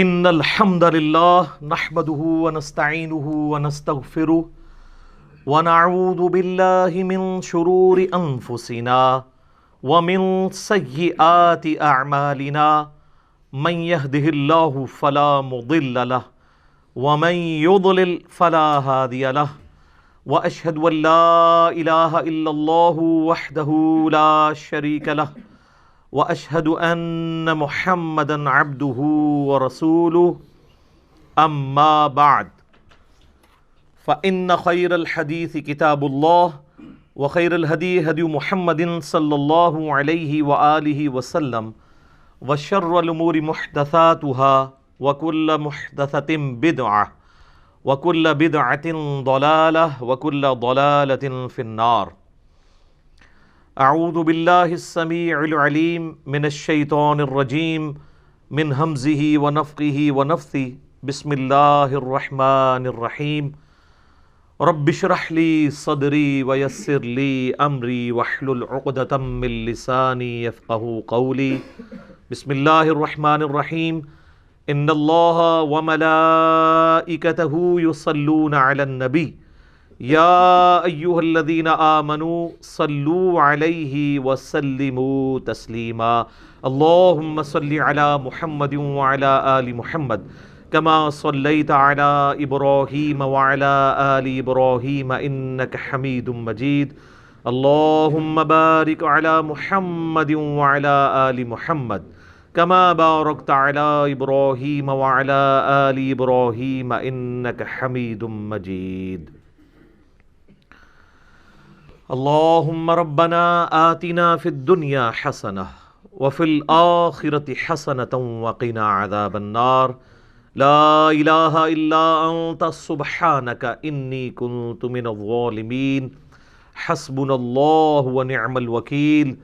ان الحمد للہ نحمده ونستعینه ونستغفره ونعوذ باللہ من شرور انفسنا ومن سیئات اعمالنا من يهده الله فلا مضل له ومن يضلل فلا هادي له واشهد ان لا اله الا الله وحده لا شريك له واشهد ان محمدا عبده ورسوله اما بعد فان خير الحديث كتاب الله وخير الهدي هدي محمد صلى الله عليه واله وسلم وشر الامور محدثاتها وكل محدثة بدعة وكل بدعة ضلالة وكل ضلالة في النار. اعوذ باللہ السمیع العلیم من الشیطان الرجیم من ہمزہ ونفخہ ونفثہ بسم اللہ الرحمن الرحیم رب اشرح لی صدری ویسر لی امری واحلل عقدۃ من لسانی یفقہوا قولی. بسم اللہ الرحمن الرحیم ان اللہ وملائکتہ یصلون علی النبی یا ایہا الذین آمنوا صلوا علیہ وسلموا تسلیما. اللہم صل علی محمد وعلی آل محمد کما صلیت علی ابراہیم وعلی آل ابراہیم انک حمید مجید. اللہم بارک علی محمد وعلی آل محمد کما بارکت علی ابراہیم وعلی آل ابراہیم انک حمید مجید. اللہم ربنا آتنا فی الدنیا حسنہ وفی الآخرۃ حسنۃ وقنا عذاب النار. لا الہ الا انت سبحانک انی کنت من الظالمین. حسبنا اللہ ونعم الوکیل.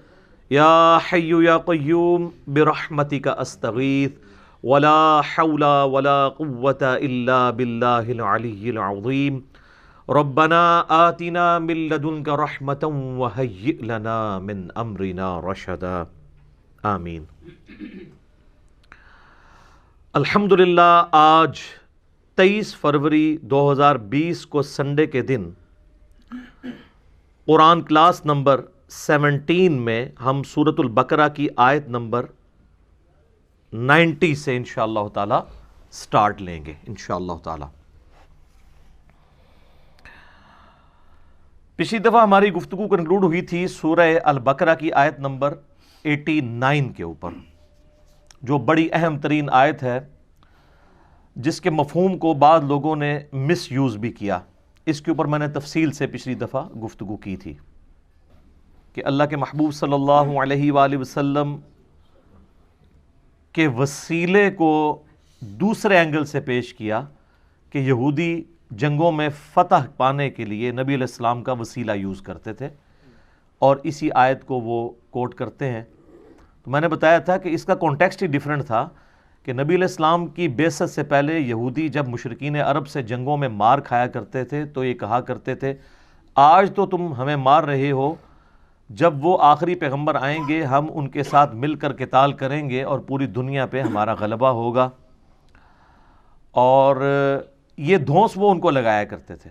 یا حی یا قیوم برحمتک استغیث ولا حول ولا قوة الا باللہ العلی العظیم. ربنا آتنا من لدنک رحمتا وہیئ لنا من امرنا رشدا. آمین. الحمدللہ آج 23 فروری 2020 کو سنڈے کے دن قرآن کلاس نمبر 17 میں ہم سورۃ البقرہ کی آیت نمبر 90 سے انشاءاللہ تعالی سٹارٹ لیں گے انشاءاللہ تعالی. پچھلی دفعہ ہماری گفتگو کنکلوڈ ہوئی تھی سورہ البقرہ کی آیت نمبر 89 کے اوپر، جو بڑی اہم ترین آیت ہے جس کے مفہوم کو بعض لوگوں نے مس یوز بھی کیا. اس کے اوپر میں نے تفصیل سے پچھلی دفعہ گفتگو کی تھی کہ اللہ کے محبوب صلی اللہ علیہ وآلہ وسلم کے وسیلے کو دوسرے اینگل سے پیش کیا کہ یہودی جنگوں میں فتح پانے کے لیے نبی علیہ السلام کا وسیلہ یوز کرتے تھے اور اسی آیت کو وہ کوٹ کرتے ہیں. تو میں نے بتایا تھا کہ اس کا کانٹیکسٹ ہی ڈیفرنٹ تھا کہ نبی علیہ السلام کی بعثت سے پہلے یہودی جب مشرکین عرب سے جنگوں میں مار کھایا کرتے تھے تو یہ کہا کرتے تھے آج تو تم ہمیں مار رہے ہو، جب وہ آخری پیغمبر آئیں گے ہم ان کے ساتھ مل کر قتال کریں گے اور پوری دنیا پہ ہمارا غلبہ ہوگا. اور یہ دھونس وہ ان کو لگایا کرتے تھے.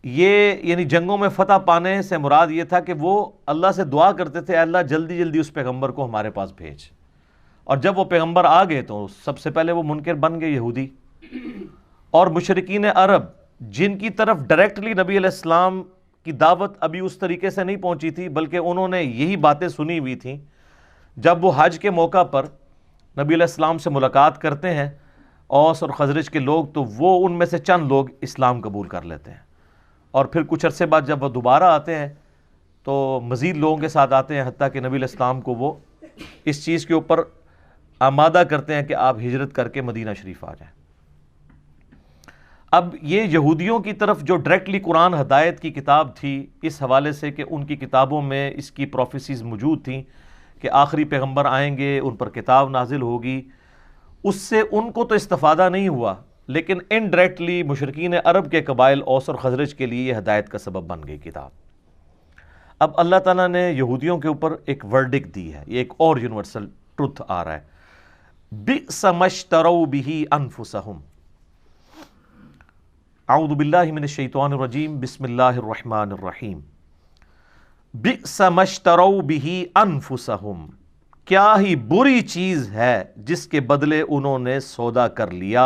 یہ یعنی جنگوں میں فتح پانے سے مراد یہ تھا کہ وہ اللہ سے دعا کرتے تھے اللہ جلدی جلدی اس پیغمبر کو ہمارے پاس بھیج. اور جب وہ پیغمبر آ گئے تو سب سے پہلے وہ منکر بن گئے یہودی. اور مشرکین عرب جن کی طرف ڈائریکٹلی نبی علیہ السلام کی دعوت ابھی اس طریقے سے نہیں پہنچی تھی بلکہ انہوں نے یہی باتیں سنی ہوئی تھیں، جب وہ حج کے موقع پر نبی علیہ السلام سے ملاقات کرتے ہیں اوس اور خزرج کے لوگ تو وہ ان میں سے چند لوگ اسلام قبول کر لیتے ہیں. اور پھر کچھ عرصے بعد جب وہ دوبارہ آتے ہیں تو مزید لوگوں کے ساتھ آتے ہیں، حتیٰ کہ نبی علیہ السلام کو وہ اس چیز کے اوپر آمادہ کرتے ہیں کہ آپ ہجرت کر کے مدینہ شریف آ جائیں. اب یہ یہودیوں کی طرف جو ڈائریکٹلی قرآن ہدایت کی کتاب تھی، اس حوالے سے کہ ان کی کتابوں میں اس کی پروفیسیز موجود تھیں کہ آخری پیغمبر آئیں گے، ان پر کتاب نازل ہوگی، اس سے ان کو تو استفادہ نہیں ہوا لیکن انڈائریکٹلی مشرکین عرب کے قبائل اوس اور خزرج کے لیے یہ ہدایت کا سبب بن گئی کتاب. اب اللہ تعالیٰ نے یہودیوں کے اوپر ایک ورڈکٹ دی ہے، یہ ایک اور یونیورسل ٹروتھ آ رہا ہے. بئس ما اشتروا به انفسهم۔ اعوذ باللہ من الشیطان الرجیم، بسم اللہ الرحمن الرحیم۔ بئس ما اشتروا به انفسهم، کیا ہی بری چیز ہے جس کے بدلے انہوں نے سودا کر لیا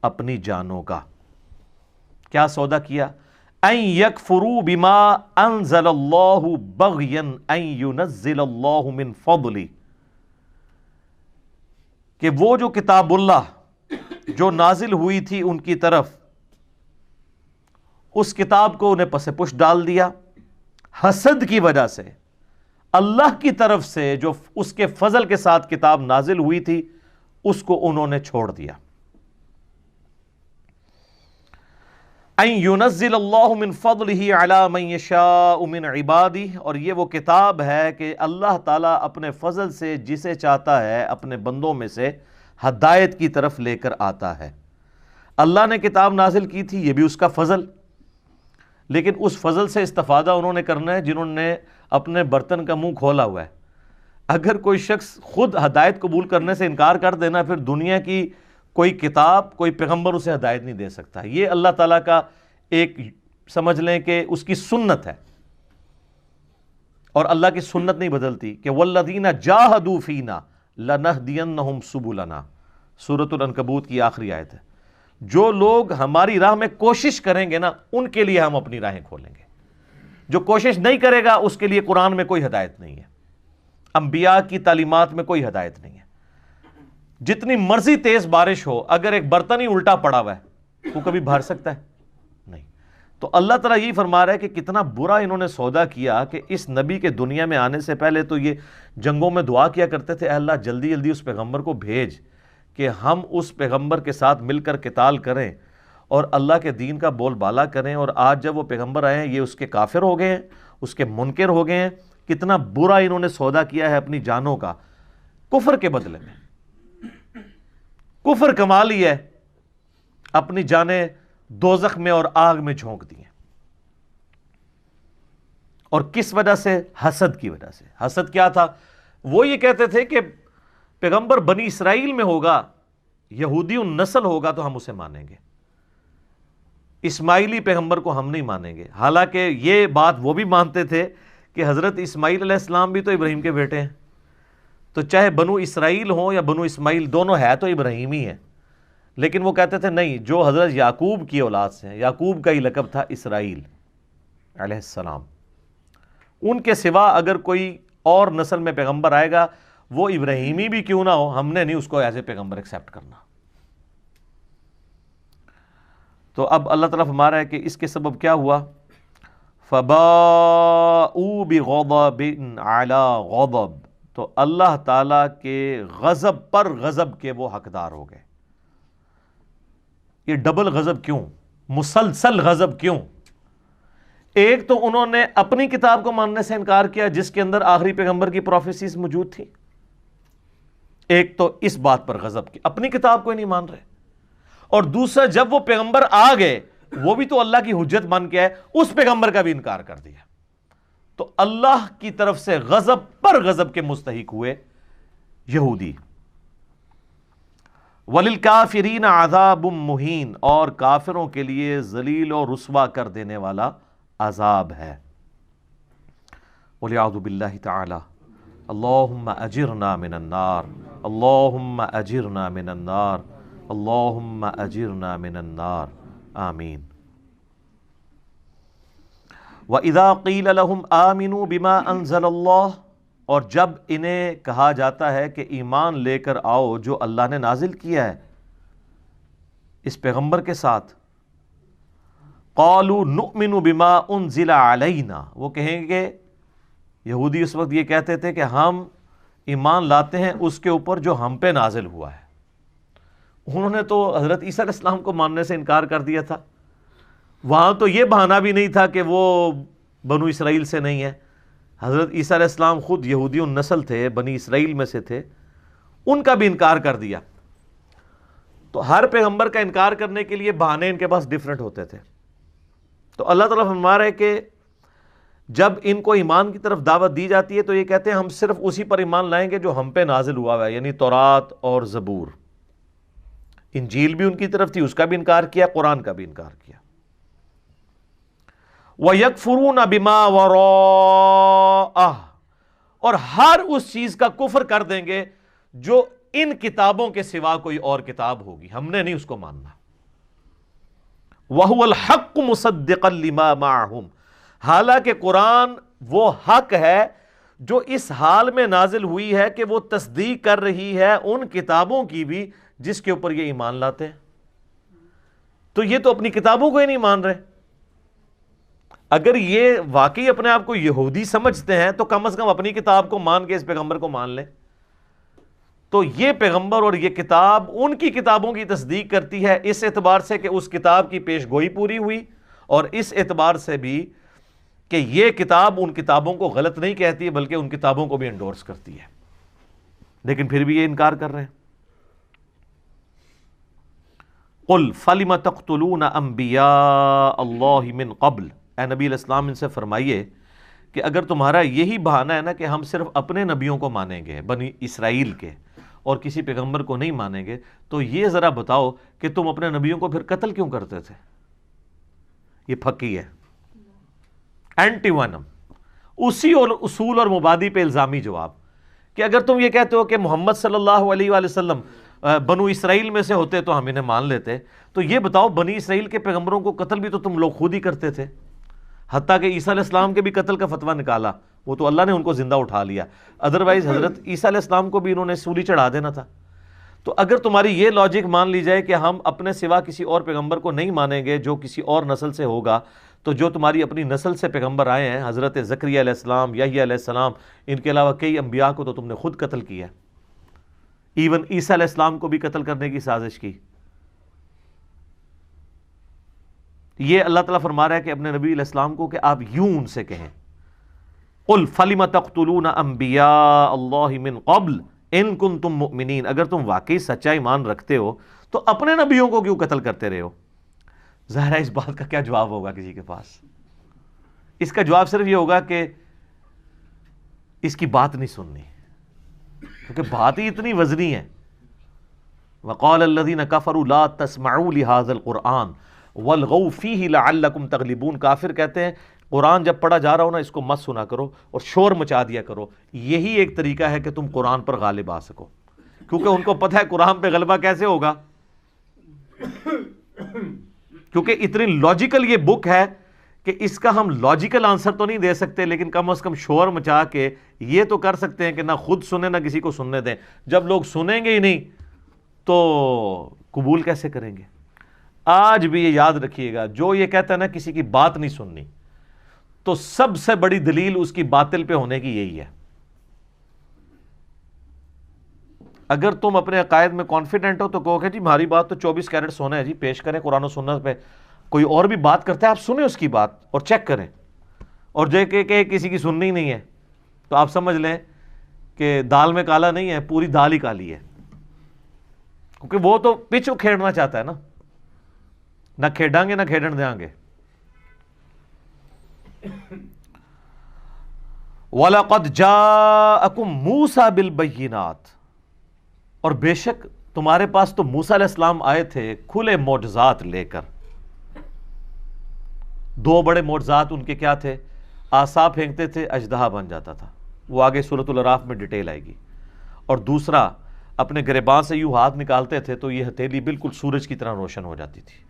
اپنی جانوں کا۔ کیا سودا کیا؟ ان یکفروا بما انزل اللہ بغیا ان ینزل اللہ من فضلہ، کہ وہ جو کتاب اللہ جو نازل ہوئی تھی ان کی طرف، اس کتاب کو انہیں پس پش ڈال دیا حسد کی وجہ سے۔ اللہ کی طرف سے جو اس کے فضل کے ساتھ کتاب نازل ہوئی تھی اس کو انہوں نے چھوڑ دیا۔ ان ینزل اللہ من فضلہ علی من یشاء من عبادہ، اور یہ وہ کتاب ہے کہ اللہ تعالیٰ اپنے فضل سے جسے چاہتا ہے اپنے بندوں میں سے ہدایت کی طرف لے کر آتا ہے۔ اللہ نے کتاب نازل کی تھی، یہ بھی اس کا فضل، لیکن اس فضل سے استفادہ انہوں نے کرنا ہے جنہوں نے اپنے برتن کا منہ کھولا ہوا ہے۔ اگر کوئی شخص خود ہدایت قبول کرنے سے انکار کر دینا، پھر دنیا کی کوئی کتاب، کوئی پیغمبر اسے ہدایت نہیں دے سکتا۔ یہ اللہ تعالیٰ کا ایک سمجھ لیں کہ اس کی سنت ہے، اور اللہ کی سنت نہیں بدلتی کہ وَالَّذِينَ جَاهَدُوا فِينَا لَنَهْدِيَنَّهُمْ سُبُلَنَا، سورۃ العنکبوت کی آخری آیت ہے۔ جو لوگ ہماری راہ میں کوشش کریں گے نا، ان کے لیے ہم اپنی راہیں کھولیں گے۔ جو کوشش نہیں کرے گا اس کے لیے قرآن میں کوئی ہدایت نہیں ہے، انبیاء کی تعلیمات میں کوئی ہدایت نہیں ہے۔ جتنی مرضی تیز بارش ہو، اگر ایک برتن ہی الٹا پڑا ہوا ہے وہ کبھی بھر سکتا ہے؟ نہیں۔ تو اللہ تعالیٰ یہی فرما رہا ہے کہ کتنا برا انہوں نے سودا کیا کہ اس نبی کے دنیا میں آنے سے پہلے تو یہ جنگوں میں دعا کیا کرتے تھے، اے اللہ جلدی جلدی اس پیغمبر کو بھیج کہ ہم اس پیغمبر کے ساتھ مل کر قتال کریں اور اللہ کے دین کا بول بالا کریں۔ اور آج جب وہ پیغمبر آئے ہیں، یہ اس کے کافر ہو گئے ہیں، اس کے منکر ہو گئے ہیں۔ کتنا برا انہوں نے سودا کیا ہے اپنی جانوں کا، کفر کے بدلے میں کفر کما لی ہے، اپنی جانیں دوزخ میں اور آگ میں جھونک دی ہیں۔ اور کس وجہ سے؟ حسد کی وجہ سے۔ حسد کیا تھا؟ وہ یہ کہتے تھے کہ پیغمبر بنی اسرائیل میں ہوگا، یہودی النسل ہوگا تو ہم اسے مانیں گے، اسماعیلی پیغمبر کو ہم نہیں مانیں گے۔ حالانکہ یہ بات وہ بھی مانتے تھے کہ حضرت اسماعیل علیہ السلام بھی تو ابراہیم کے بیٹے ہیں، تو چاہے بنو اسرائیل ہوں یا بنو اسماعیل، دونوں ہے تو ابراہیمی ہیں۔ لیکن وہ کہتے تھے نہیں، جو حضرت یعقوب کی اولاد سے ہیں، یعقوب کا ہی لقب تھا اسرائیل علیہ السلام، ان کے سوا اگر کوئی اور نسل میں پیغمبر آئے گا، وہ ابراہیمی بھی کیوں نہ ہو، ہم نے نہیں اس کو ایز اے پیغمبر ایکسیپٹ کرنا۔ تو اب اللہ تعالیٰ فرما رہا ہے کہ اس کے سبب کیا ہوا؟ فَبَاءُوا بِغَضَبٍ عَلَىٰ غَضَبٍ، تو اللہ تعالیٰ کے غضب پر غضب کے وہ حقدار ہو گئے۔ یہ ڈبل غضب کیوں؟ مسلسل غضب کیوں؟ ایک تو انہوں نے اپنی کتاب کو ماننے سے انکار کیا جس کے اندر آخری پیغمبر کی پروفیسیز موجود تھی، ایک تو اس بات پر غضب کی اپنی کتاب کو ہی نہیں مان رہے، اور دوسرا جب وہ پیغمبر آ گئے وہ بھی تو اللہ کی حجت بن کے ہے، اس پیغمبر کا بھی انکار کر دیا۔ تو اللہ کی طرف سے غضب پر غضب کے مستحق ہوئے یہودی۔ وَلِلْكَافِرِينَ عَذَابٌ مُّهِينٌ، اور کافروں کے لیے ذلیل اور رسوا کر دینے والا عذاب ہے۔ وَلِعَوْذُ بِاللَّهِ تَعَالَى اللہم اجرنا من النار، اللہم اجرنا من النار، اللہم اجرنا من النار، آمین۔ وَإِذَا قِيلَ لَهُمْ آمِنُوا بِمَا أَنزَلَ اللَّهُ، اور جب انہیں کہا جاتا ہے کہ ایمان لے کر آؤ جو اللہ نے نازل کیا ہے اس پیغمبر کے ساتھ، قَالُوا نُؤْمِنُ بِمَا أُنزِلَ عَلَيْنَا، وہ کہیں گے، یہودی اس وقت یہ کہتے تھے کہ ہم ایمان لاتے ہیں اس کے اوپر جو ہم پہ نازل ہوا ہے۔ انہوں نے تو حضرت عیسیٰ علیہ السلام کو ماننے سے انکار کر دیا تھا، وہاں تو یہ بہانہ بھی نہیں تھا کہ وہ بنو اسرائیل سے نہیں ہے، حضرت عیسیٰ علیہ السلام خود یہودی النسل تھے، بنی اسرائیل میں سے تھے، ان کا بھی انکار کر دیا۔ تو ہر پیغمبر کا انکار کرنے کے لیے بہانے ان کے پاس ڈیفرنٹ ہوتے تھے۔ تو اللہ تعالیٰ فرما رہا ہے کہ جب ان کو ایمان کی طرف دعوت دی جاتی ہے تو یہ کہتے ہیں ہم صرف اسی پر ایمان لائیں گے جو ہم پہ نازل ہوا ہے، یعنی تورات اور زبور۔ انجیل بھی ان کی طرف تھی، اس کا بھی انکار کیا، قرآن کا بھی انکار کیا۔ وَيَكْفُرُونَ بِمَا وَرَاءَهُ، اور ہر اس چیز کا کفر کر دیں گے جو ان کتابوں کے سوا کوئی اور کتاب ہوگی، ہم نے نہیں اس کو ماننا۔ وَهُوَ الْحَقُّ مُصَدِّقًا لِمَا مَعَهُمْ، حالانکہ قرآن وہ حق ہے جو اس حال میں نازل ہوئی ہے کہ وہ تصدیق کر رہی ہے ان کتابوں کی بھی جس کے اوپر یہ ایمان لاتے ہیں۔ تو یہ تو اپنی کتابوں کو ہی نہیں مان رہے۔ اگر یہ واقعی اپنے آپ کو یہودی سمجھتے ہیں تو کم از کم اپنی کتاب کو مان کے اس پیغمبر کو مان لیں۔ تو یہ پیغمبر اور یہ کتاب ان کی کتابوں کی تصدیق کرتی ہے، اس اعتبار سے کہ اس کتاب کی پیش گوئی پوری ہوئی، اور اس اعتبار سے بھی کہ یہ کتاب ان کتابوں کو غلط نہیں کہتی بلکہ ان کتابوں کو بھی انڈورس کرتی ہے، لیکن پھر بھی یہ انکار کر رہے ہیں۔ قُلْ فَلِمَ تَقْتُلُونَ أَنْبِيَاءَ اللَّهِ مِنْ قَبْلِ، اے نبی علیہ السلام ان سے فرمائیے کہ اگر تمہارا یہی بہانہ ہے نا کہ ہم صرف اپنے نبیوں کو مانیں گے بنی اسرائیل کے اور کسی پیغمبر کو نہیں مانیں گے، تو یہ ذرا بتاؤ کہ تم اپنے نبیوں کو پھر قتل کیوں کرتے تھے؟ یہ پھکی ہے، اینٹی وینم، اسی اور اصول اور مبادی پہ الزامی جواب کہ اگر تم یہ کہتے ہو کہ محمد صلی اللہ علیہ وآلہ وسلم بنو اسرائیل میں سے ہوتے تو ہم انہیں مان لیتے، تو یہ بتاؤ بنی اسرائیل کے پیغمبروں کو قتل بھی تو تم لوگ خود ہی کرتے تھے، حتیٰ کہ عیسیٰ علیہ السلام کے بھی قتل کا فتویٰ نکالا، وہ تو اللہ نے ان کو زندہ اٹھا لیا، ادروائز حضرت عیسیٰ علیہ السلام کو بھی انہوں نے سولی چڑھا دینا تھا۔ تو اگر تمہاری یہ لاجک مان لی جائے کہ ہم اپنے سوا کسی اور پیغمبر کو نہیں مانیں گے جو کسی اور نسل سے ہوگا، تو جو تمہاری اپنی نسل سے پیغمبر آئے ہیں، حضرت زکریا علیہ السلام، یحییٰ علیہ السلام، ان کے علاوہ کئی انبیاء کو تو تم نے خود قتل کیا، ایون عیسیٰ علیہ السلام کو بھی قتل کرنے کی سازش کی۔ یہ اللہ تعالیٰ فرما رہا ہے کہ اپنے نبی علیہ السلام کو کہ آپ یوں ان سے کہیں، قُلْ فَلِمَ تَقْتُلُونَ أَنْبِيَاءَ اللَّهِ مِنْ قَبْلِ إِن كُنْتُم مُؤْمِنِينَ، اگر تم واقعی سچا ایمان رکھتے ہو تو اپنے نبیوں کو کیوں قتل کرتے رہے ہو؟ ظاہر ہے اس بات کا کیا جواب ہوگا کسی کے پاس؟ اس کا جواب صرف یہ ہوگا کہ اس کی بات نہیں سننی، کیونکہ بات ہی اتنی وزنی ہے۔ وَقَالَ الَّذِينَ كَفَرُوا لَا تَسْمَعُوا لِهَذَا الْقُرْآنِ وَالْغَوْا فِيهِ لَعَلَّكُمْ تَغْلِبُونَ، کافر کہتے ہیں قرآن جب پڑھا جا رہا ہو نا اس کو مت سنا کرو اور شور مچا دیا کرو، یہی ایک طریقہ ہے کہ تم قرآن پر غالب آ سکو، کیونکہ ان کو پتہ ہے قرآن پہ غلبہ کیسے ہوگا، کیونکہ اتنی لاجیکل یہ بک ہے کہ اس کا ہم لاجیکل آنسر تو نہیں دے سکتے، لیکن کم از کم شور مچا کے یہ تو کر سکتے ہیں کہ نہ خود سنیں نہ کسی کو سننے دیں۔ جب لوگ سنیں گے ہی نہیں تو قبول کیسے کریں گے؟ آج بھی یہ یاد رکھیے گا، جو یہ کہتا ہے نا کسی کی بات نہیں سننی، تو سب سے بڑی دلیل اس کی باطل پہ ہونے کی یہی ہے۔ اگر تم اپنے عقائد میں کانفیڈنٹ ہو تو کہو کہ جی ہماری بات تو 24 کیرٹ سونا ہے جی، پیش کریں قرآن و سنت پہ، کوئی اور بھی بات کرتا ہے آپ سنیں اس کی بات اور چیک کریں، اور جو کہ کسی کی سننی نہیں ہے تو آپ سمجھ لیں کہ دال میں کالا نہیں ہے، پوری دال ہی کالی ہے، کیونکہ وہ تو پچ کھیڑنا چاہتا ہے نا، نہ کھیڑیں گے نہ کھیڑن دیں گے۔ وَلَقَدْ جَاءَكُمْ مُوسَى بِالْبَيِّنَاتِ، اور بے شک تمہارے پاس تو موسیٰ علیہ السلام آئے تھے کھلے معجزات لے کر۔ دو بڑے معجزات ان کے کیا تھے؟ عصا پھینکتے تھے اژدہا بن جاتا تھا، وہ آگے سورۃ الاعراف میں ڈیٹیل آئے گی، اور دوسرا اپنے گریباں سے یوں ہاتھ نکالتے تھے تو یہ ہتھیلی بالکل سورج کی طرح روشن ہو جاتی تھی۔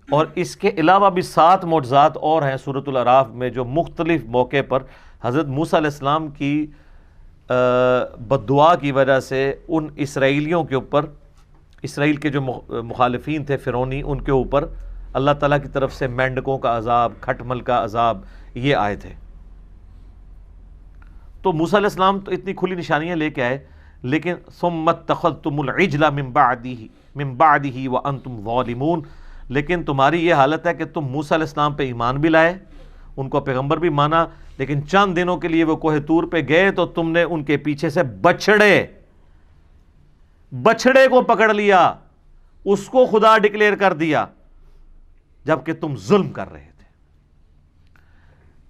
اور اس کے علاوہ بھی 7 معجزات اور ہیں سورۃ الاعراف میں جو مختلف موقع پر حضرت موسیٰ علیہ السلام کی بد دعا کی وجہ سے ان اسرائیلیوں کے اوپر، اسرائیل کے جو مخالفین تھے فرعونی، ان کے اوپر اللہ تعالیٰ کی طرف سے مینڈکوں کا عذاب، کھٹمل کا عذاب یہ آئے تھے۔ تو موسیٰ علیہ السلام تو اتنی کھلی نشانیاں لے کے آئے، لیکن ثم اتخذتم العجل من بعدہ وانتم ظالمون، لیکن تمہاری یہ حالت ہے کہ تم موسیٰ علیہ السلام پہ ایمان بھی لائے، ان کو پیغمبر بھی مانا، لیکن چند دنوں کے لیے وہ کوہ طور پہ گئے تو تم نے ان کے پیچھے سے بچڑے کو پکڑ لیا، اس کو خدا ڈکلیئر کر دیا، جبکہ تم ظلم کر رہے تھے۔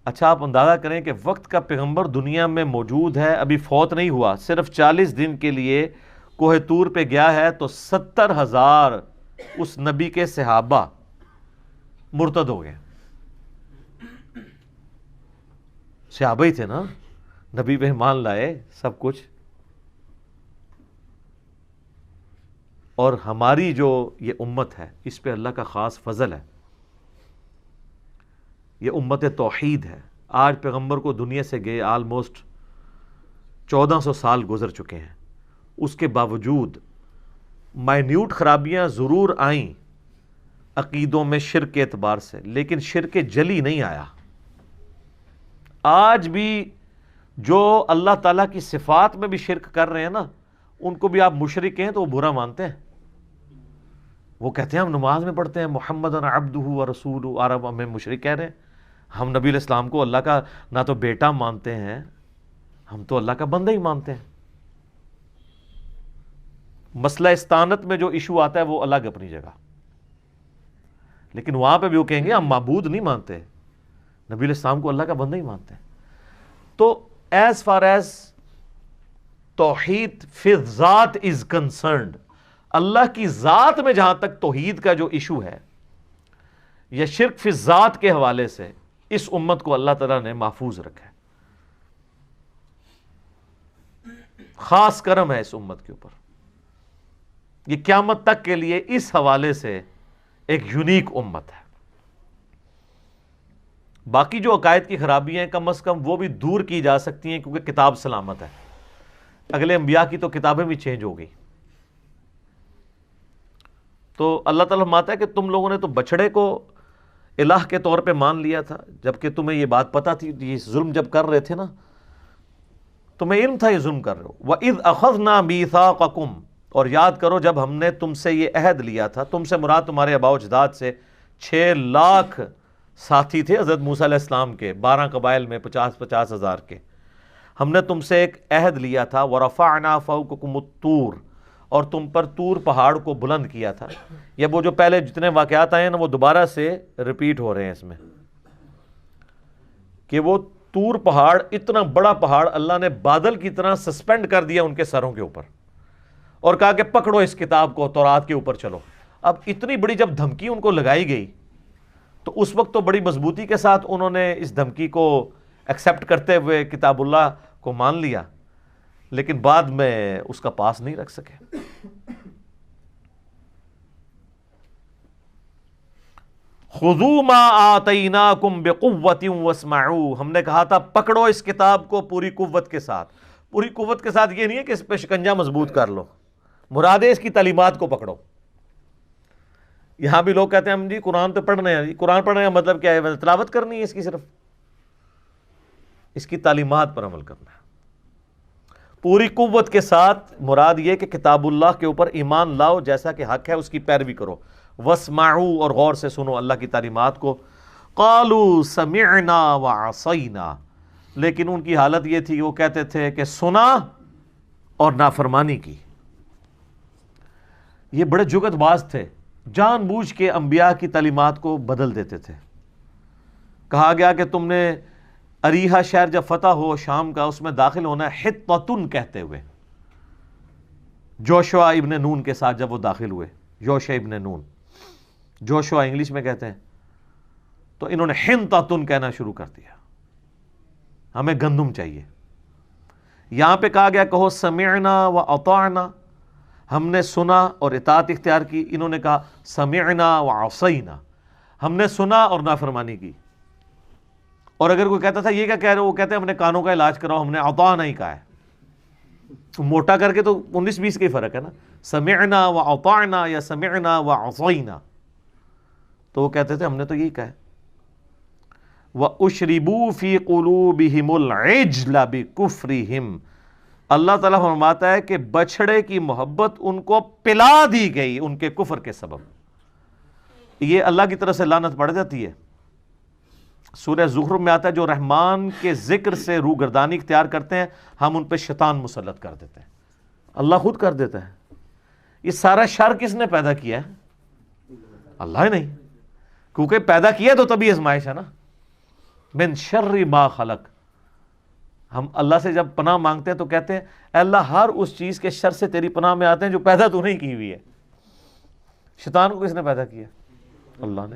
اچھا آپ اندازہ کریں کہ وقت کا پیغمبر دنیا میں موجود ہے، ابھی فوت نہیں ہوا، صرف 40 دن کے لیے کوہ طور پہ گیا ہے، تو 70,000 اس نبی کے صحابہ مرتد ہو گئے. صحابہ ہی تھے نا، نبی پہ ایمان لائے سب کچھ. اور ہماری جو یہ امت ہے اس پہ اللہ کا خاص فضل ہے، یہ امت توحید ہے. آج پیغمبر کو دنیا سے گئے آلموسٹ 1400 سال گزر چکے ہیں، اس کے باوجود مائنیوٹ خرابیاں ضرور آئیں عقیدوں میں شرک کے اعتبار سے، لیکن شرک جلی نہیں آیا. آج بھی جو اللہ تعالیٰ کی صفات میں بھی شرک کر رہے ہیں نا، ان کو بھی آپ مشرک ہیں تو وہ برا مانتے ہیں. وہ کہتے ہیں ہم نماز میں پڑھتے ہیں محمد عبدہ و رسولہ، اور اب ہمیں مشرک کہہ رہے ہیں. ہم نبی علیہ السلام کو اللہ کا نہ تو بیٹا مانتے ہیں، ہم تو اللہ کا بندہ ہی مانتے ہیں. مسئلہ استانت میں جو ایشو آتا ہے وہ الگ اپنی جگہ، لیکن وہاں پہ بھی وہ کہیں گے ہم معبود نہیں مانتے، نبی علیہ السلام کو اللہ کا بندہ ہی مانتے ہیں. تو ایز فار ایز توحید فی ذات از کنسرنڈ، اللہ کی ذات میں جہاں تک توحید کا جو ایشو ہے یا شرک فی ذات کے حوالے سے، اس امت کو اللہ تعالیٰ نے محفوظ رکھا ہے. خاص کرم ہے اس امت کے اوپر. یہ قیامت تک کے لیے اس حوالے سے ایک یونیک امت ہے. باقی جو عقائد کی خرابیاں ہیں کم از کم وہ بھی دور کی جا سکتی ہیں، کیونکہ کتاب سلامت ہے. اگلے انبیاء کی تو کتابیں بھی چینج ہو گئی. تو اللہ تعالیٰ فرماتا ہے کہ تم لوگوں نے تو بچڑے کو الہ کے طور پہ مان لیا تھا، جبکہ تمہیں یہ بات پتہ تھی. یہ ظلم جب کر رہے تھے نا، تمہیں علم تھا یہ ظلم کر رہے ہو. وَإِذْ أَخَذْنَا مِيثَاقَكُمْ، اور یاد کرو جب ہم نے تم سے یہ عہد لیا تھا. تم سے مراد تمہارے آباء و اجداد سے 6 لاکھ ساتھی تھے حضرت موسیٰ علیہ السلام کے، 12 قبائل میں 50 ہزار کے. ہم نے تم سے ایک عہد لیا تھا. وَرَفَعْنَا فَوْقَكُمُ الطُّورَ، اور تم پر طور پہاڑ کو بلند کیا تھا. یہ وہ جو پہلے جتنے واقعات آئے ہیں نا وہ دوبارہ سے ریپیٹ ہو رہے ہیں اس میں، کہ وہ طور پہاڑ، اتنا بڑا پہاڑ اللہ نے بادل کی طرح سسپینڈ کر دیا ان کے سروں کے اوپر، اور کہا کہ پکڑو اس کتاب کو، تورات کے اوپر چلو. اب اتنی بڑی جب دھمکی ان کو لگائی گئی تو اس وقت تو بڑی مضبوطی کے ساتھ انہوں نے اس دھمکی کو ایکسیپٹ کرتے ہوئے کتاب اللہ کو مان لیا، لیکن بعد میں اس کا پاس نہیں رکھ سکے. خذوا ما آتیناکم بقوۃ واسمعوا، ہم نے کہا تھا پکڑو اس کتاب کو پوری قوت کے ساتھ. پوری قوت کے ساتھ یہ نہیں ہے کہ اس پہ شکنجہ مضبوط کر لو، مراد ہے اس کی تعلیمات کو پکڑو. یہاں بھی لوگ کہتے ہیں ہم جی قرآن تو پڑھ رہے ہیں. قرآن پڑھنے کا مطلب کیا ہے؟ تلاوت کرنی ہے اس کی، صرف اس کی تعلیمات پر عمل کرنا ہے پوری قوت کے ساتھ. مراد یہ کہ کتاب اللہ کے اوپر ایمان لاؤ، جیسا کہ حق ہے اس کی پیروی کرو. واسمعوا، اور غور سے سنو اللہ کی تعلیمات کو. قالوا سمعنا وعصینا، لیکن ان کی حالت یہ تھی وہ کہتے تھے کہ سنا اور نافرمانی کی. یہ بڑے جگت باز تھے، جان بوجھ کے انبیاء کی تعلیمات کو بدل دیتے تھے. کہا گیا کہ تم نے اریحہ شہر جب فتح ہو شام کا، اس میں داخل ہونا ہے حطۃ کہتے ہوئے. جوشوا ابن نون کے ساتھ جب وہ داخل ہوئے، یوشع ابن نون، جوشوا انگلش میں کہتے ہیں، تو انہوں نے حنطۃ کہنا شروع کر دیا، ہمیں گندم چاہیے. یہاں پہ کہا گیا کہو سمعنا واطعنا، ہم نے سنا اور اطاعت اختیار کی. انہوں نے کہا سمعنا وعصینا، ہم نے سنا اور نافرمانی کی. اور اگر کوئی کہتا تھا یہ کیا کہہ رہے ہو، وہ کہتے ہیں ہم نے کانوں کا علاج کراؤ، ہم نے اطعنا ہی کہا ہے. موٹا کر کے تو 19-20 کا ہی فرق ہے نا، سمعنا واطعنا یا سمعنا وعصینا. تو وہ کہتے تھے ہم نے تو یہی کہا ہے. وَأُشْرِبُوا فِي قُلُوبِهِمُ الْعِجْلَ بِكُفْرِهِمْ، اللہ تعالیٰ فرماتا ہے کہ بچڑے کی محبت ان کو پلا دی گئی ان کے کفر کے سبب. یہ اللہ کی طرف سے لعنت پڑ جاتی ہے. سورہ زخرف میں آتا ہے جو رحمان کے ذکر سے روگردانی اختیار کرتے ہیں ہم ان پہ شیطان مسلط کر دیتے ہیں. اللہ خود کر دیتا ہے. یہ سارا شر کس نے پیدا کیا ہے؟ اللہ ہی نہیں، کیونکہ پیدا کیا تو تبھی آزمائش ہے نا. من شر ما خلق. ہم اللہ سے جب پناہ مانگتے ہیں تو کہتے ہیں اے اللہ ہر اس چیز کے شر سے تیری پناہ میں آتے ہیں جو پیدا تو نہیں کی ہوئی ہے. شیطان کو کس نے پیدا کیا؟ اللہ نے.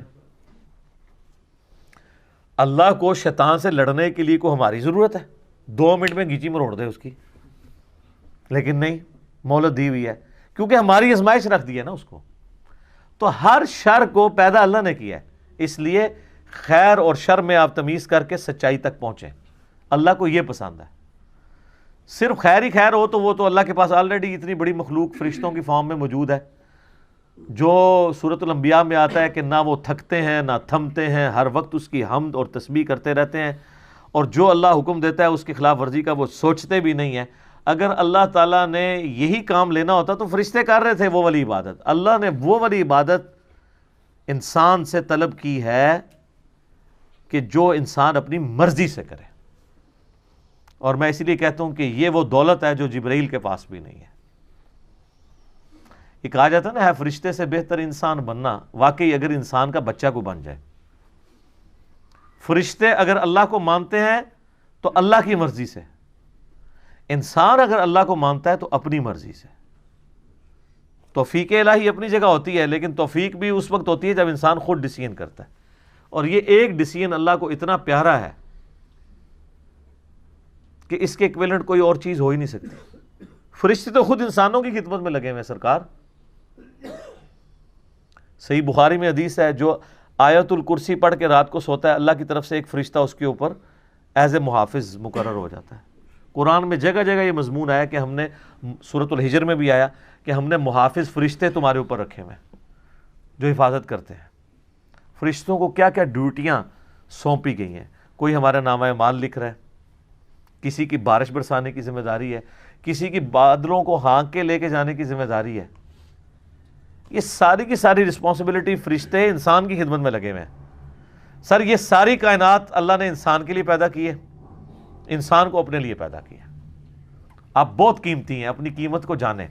اللہ کو شیطان سے لڑنے کے لیے کو ہماری ضرورت ہے؟ 2 منٹ میں گیچی مروڑ دے اس کی. لیکن نہیں، مہلت دی ہوئی ہے کیونکہ ہماری آزمائش رکھ دی ہے نا اس کو. تو ہر شر کو پیدا اللہ نے کیا ہے، اس لیے خیر اور شر میں آپ تمیز کر کے سچائی تک پہنچیں. اللہ کو یہ پسند ہے. صرف خیر ہی خیر ہو تو وہ تو اللہ کے پاس آلریڈی اتنی بڑی مخلوق فرشتوں کی فارم میں موجود ہے، جو سورۃ الانبیاء میں آتا ہے کہ نہ وہ تھکتے ہیں نہ تھمتے ہیں، ہر وقت اس کی حمد اور تسبیح کرتے رہتے ہیں، اور جو اللہ حکم دیتا ہے اس کی خلاف ورزی کا وہ سوچتے بھی نہیں ہیں. اگر اللہ تعالیٰ نے یہی کام لینا ہوتا تو فرشتے کر رہے تھے وہ والی عبادت. اللہ نے وہ والی عبادت انسان سے طلب کی ہے کہ جو انسان اپنی مرضی سے کرے. اور میں اسی لیے کہتا ہوں کہ یہ وہ دولت ہے جو جبرائیل کے پاس بھی نہیں ہے. یہ کہا جاتا ہے نا، ہے فرشتے سے بہتر انسان بننا. واقعی اگر انسان کا بچہ کو بن جائے. فرشتے اگر اللہ کو مانتے ہیں تو اللہ کی مرضی سے، انسان اگر اللہ کو مانتا ہے تو اپنی مرضی سے. توفیق الہی اپنی جگہ ہوتی ہے، لیکن توفیق بھی اس وقت ہوتی ہے جب انسان خود ڈیسیژن کرتا ہے. اور یہ ایک ڈیسیژن اللہ کو اتنا پیارا ہے کہ اس کے ایکویلنٹ کوئی اور چیز ہو ہی نہیں سکتی. فرشتے تو خود انسانوں کی خدمت میں لگے ہوئے ہیں سرکار. صحیح بخاری میں حدیث ہے، جو آیت الکرسی پڑھ کے رات کو سوتا ہے اللہ کی طرف سے ایک فرشتہ اس کے اوپر ایز اے محافظ مقرر ہو جاتا ہے. قرآن میں جگہ جگہ یہ مضمون آیا کہ ہم نے، سورۃ الحجر میں بھی آیا کہ ہم نے محافظ فرشتے تمہارے اوپر رکھے ہوئے ہیں جو حفاظت کرتے ہیں. فرشتوں کو کیا کیا ڈیوٹیاں سونپی گئی ہیں. کوئی ہمارا نامہ اعمال لکھ رہا ہے، کسی کی بارش برسانے کی ذمہ داری ہے، کسی کی بادلوں کو ہانک کے لے کے جانے کی ذمہ داری ہے. یہ ساری کی ساری رسپانسبلٹی فرشتے انسان کی خدمت میں لگے ہوئے ہیں. سر یہ ساری کائنات اللہ نے انسان کے لیے پیدا کی ہے، انسان کو اپنے لیے پیدا کیا. آپ بہت قیمتی ہیں، اپنی قیمت کو جانیں.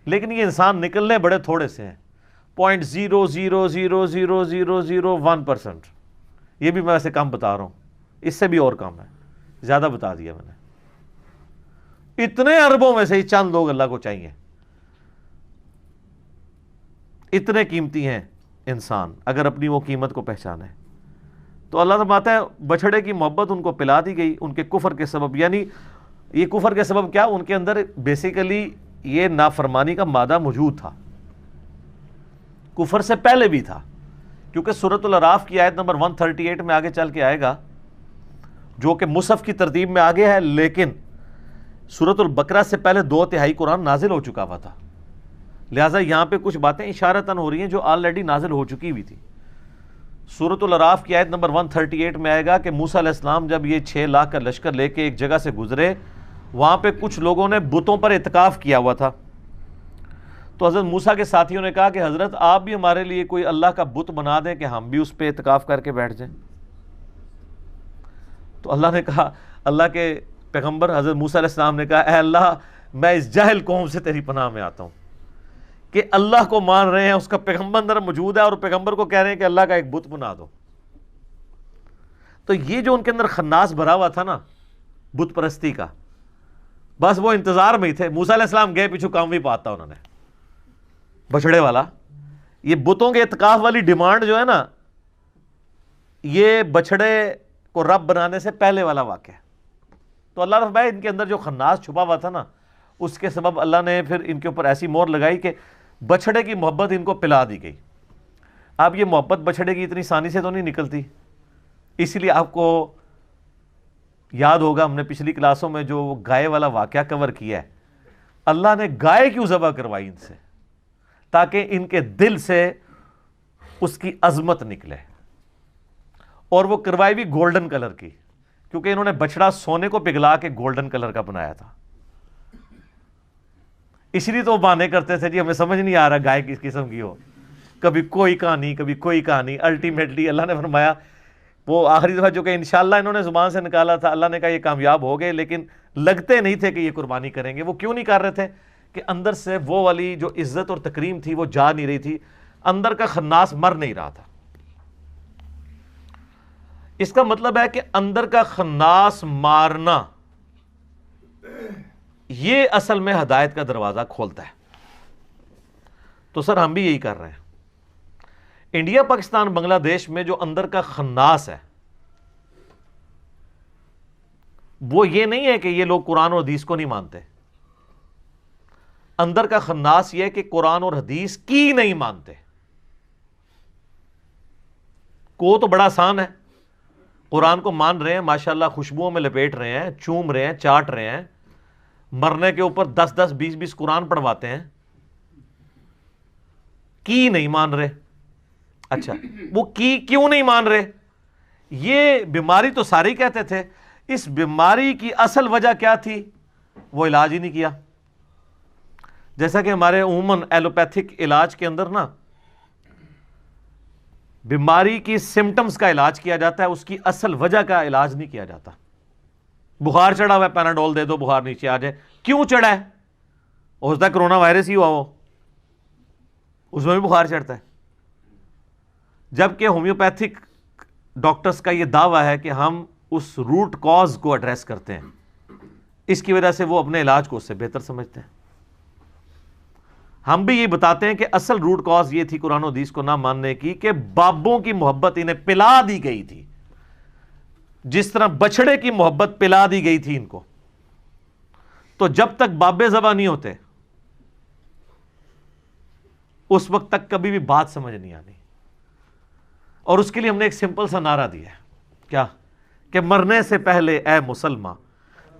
لیکن یہ انسان نکلنے بڑے تھوڑے سے ہیں، 0.0000001%. یہ بھی میں ویسے کم بتا رہا ہوں، اس سے بھی اور کم ہے، زیادہ بتا دیا میں نے. اتنے اربوں میں سے ہی چند لوگ اللہ کو چاہیے. اتنے قیمتی ہیں انسان اگر اپنی وہ قیمت کو پہچانے. تو اللہ فرماتا ہے بچھڑے کی محبت ان کو پلا دی گئی ان کے کفر کے سبب. یعنی یہ کفر کے سبب کیا؟ ان کے اندر بیسیکلی یہ نافرمانی کا مادہ موجود تھا، کفر سے پہلے بھی تھا. کیونکہ سورۃ الاعراف کی آیت نمبر 138 میں آگے چل کے آئے گا، جو کہ مصحف کی ترتیب میں آگے ہے، لیکن سورۃ البقرہ سے پہلے 2/3 قرآن نازل ہو چکا ہوا تھا. لہٰذا یہاں پہ کچھ باتیں اشارتاً ہو رہی ہیں جو آلریڈی نازل ہو چکی ہوئی تھی. سورۃ الاعراف کی آیت نمبر 138 میں آئے گا کہ موسیٰ علیہ السلام جب یہ 6 لاکھ کا لشکر لے کے ایک جگہ سے گزرے، وہاں پہ کچھ لوگوں نے بتوں پر اعتکاف کیا ہوا تھا. تو حضرت موسیٰ کے ساتھیوں نے کہا کہ حضرت آپ بھی ہمارے لیے کوئی اللہ کا بت بنا دیں کہ ہم بھی اس پہ اعتکاف کر کے بیٹھ جائیں. تو اللہ نے کہا، اللہ کے پیغمبر حضرت موسیٰ علیہ السلام نے کہا اے اللہ میں اس جاہل قوم سے تیری پناہ میں آتا ہوں کہ اللہ کو مان رہے ہیں، اس کا پیغمبر اندر موجود ہے اور پیغمبر کو کہہ رہے ہیں کہ اللہ کا ایک بت بنا دو. تو یہ جو ان کے اندر خناس بھرا ہوا تھا نا بت پرستی کا، بس وہ انتظار میں ہی تھے. موسیٰ علیہ السلام گئے پیچھو کام بھی پاتا انہوں نے بچڑے والا. یہ بتوں کے اعتکاف والی ڈیمانڈ جو ہے نا، یہ بچڑے کو رب بنانے سے پہلے والا واقعہ ہے. تو اللہ رب ان کے اندر جو خناس چھپا ہوا تھا نا، اس کے سبب اللہ نے پھر ان کے اوپر ایسی مور لگائی کہ بچڑے کی محبت ان کو پلا دی گئی. اب یہ محبت بچڑے کی اتنی آسانی سے تو نہیں نکلتی. اسی لیے آپ کو یاد ہوگا ہم نے پچھلی کلاسوں میں جو گائے والا واقعہ کور کیا ہے، اللہ نے گائے کیوں ذبح کروائی ان سے؟ تاکہ ان کے دل سے اس کی عظمت نکلے. اور وہ کروائی بھی گولڈن کلر کی، کیونکہ انہوں نے بچڑا سونے کو پگھلا کے گولڈن کلر کا بنایا تھا. اس لیے تو وہ بہانے کرتے تھے جی ہمیں سمجھ نہیں آ رہا گائے کس قسم کی ہو، کبھی کوئی کہانی کبھی کوئی کہانی. الٹیمیٹلی اللہ نے فرمایا وہ آخری دفعہ جو کہ انشاءاللہ انہوں نے زبان سے نکالا تھا، اللہ نے کہا یہ کامیاب ہو گئے، لیکن لگتے نہیں تھے کہ یہ قربانی کریں گے. وہ کیوں نہیں کر رہے تھے؟ کہ اندر سے وہ والی جو عزت اور تکریم تھی وہ جا نہیں رہی تھی، اندر کا خناس مر نہیں رہا تھا. اس کا مطلب ہے کہ اندر کا خناس مارنا یہ اصل میں ہدایت کا دروازہ کھولتا ہے. تو سر ہم بھی یہی کر رہے ہیں. انڈیا پاکستان بنگلہ دیش میں جو اندر کا خناس ہے وہ یہ نہیں ہے کہ یہ لوگ قرآن اور حدیث کو نہیں مانتے. اندر کا خناس یہ ہے کہ قرآن اور حدیث کی نہیں مانتے. کو تو بڑا آسان ہے, قرآن کو مان رہے ہیں, ماشاءاللہ خوشبوؤں میں لپیٹ رہے ہیں, چوم رہے ہیں, چاٹ رہے ہیں, مرنے کے اوپر 10 20 قرآن پڑھواتے ہیں, کی نہیں مان رہے. اچھا وہ کی کیوں نہیں مان رہے؟ یہ بیماری تو سارے کہتے تھے, اس بیماری کی اصل وجہ کیا تھی؟ وہ علاج ہی نہیں کیا. جیسا کہ ہمارے عموماً ایلوپیتھک علاج کے اندر نا بیماری کی سمٹمز کا علاج کیا جاتا ہے, اس کی اصل وجہ کا علاج نہیں کیا جاتا. بخار چڑھا ہوا ہے, پیناڈول دے دو بخار نیچے آ جائے. کیوں چڑھا ہے؟ ہو سکتا ہے کرونا وائرس ہی ہوا ہو, اس میں بھی بخار چڑھتا ہے. جبکہ ہومیوپیتھک ڈاکٹرز کا یہ دعویٰ ہے کہ ہم اس روٹ کاز کو ایڈریس کرتے ہیں, اس کی وجہ سے وہ اپنے علاج کو اس سے بہتر سمجھتے ہیں. ہم بھی یہ بتاتے ہیں کہ اصل روٹ کاز یہ تھی قرآن و حدیث کو نہ ماننے کی کہ بابوں کی محبت انہیں پلا دی گئی تھی, جس طرح بچڑے کی محبت پلا دی گئی تھی ان کو. تو جب تک بابے ذبح نہیں ہوتے اس وقت تک کبھی بھی بات سمجھ نہیں آنی. اور اس کے لیے ہم نے ایک سمپل سا نعرہ دیا ہے, کیا کہ مرنے سے پہلے اے مسلمان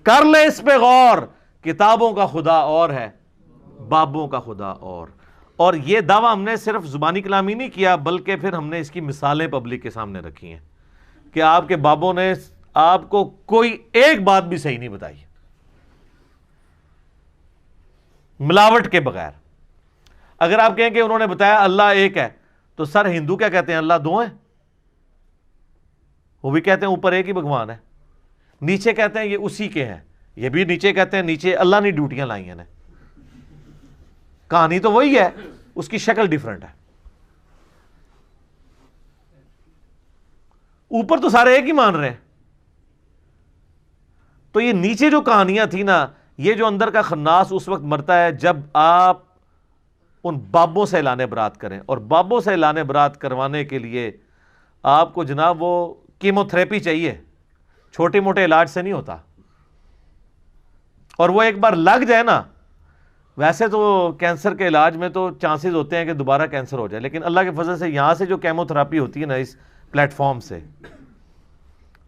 کر لے اس پہ غور, کتابوں کا خدا اور ہے بابوں کا خدا اور. اور یہ دعویٰ ہم نے صرف زبانی کلامی نہیں کیا, بلکہ پھر ہم نے اس کی مثالیں پبلک کے سامنے رکھی ہیں کہ آپ کے بابوں نے آپ کو کوئی ایک بات بھی صحیح نہیں بتائی ملاوٹ کے بغیر. اگر آپ کہیں کہ انہوں نے بتایا اللہ ایک ہے, تو سر ہندو کیا کہتے ہیں؟ اللہ دو ہیں. وہ بھی کہتے ہیں اوپر ایک ہی بھگوان ہے, نیچے کہتے ہیں یہ اسی کے ہیں, یہ بھی نیچے کہتے ہیں نیچے اللہ نے ڈیوٹیاں لائی ہیں. کہانی تو وہی ہے, اس کی شکل ڈیفرنٹ ہے. اوپر تو سارے ایک ہی مان رہے ہیں. تو یہ نیچے جو کہانیاں تھیں نا, یہ جو اندر کا خناس اس وقت مرتا ہے جب آپ ان بابوں سے اعلان برات کریں. اور بابوں سے اعلان برات کروانے کے لیے آپ کو جناب وہ کیمو تھراپی چاہیے, چھوٹے موٹے علاج سے نہیں ہوتا. اور وہ ایک بار لگ جائے نا, ویسے تو کینسر کے علاج میں تو چانسز ہوتے ہیں کہ دوبارہ کینسر ہو جائے, لیکن اللہ کے فضل سے یہاں سے جو کیمو تھراپی ہوتی ہے نا اس پلیٹ فارم سے,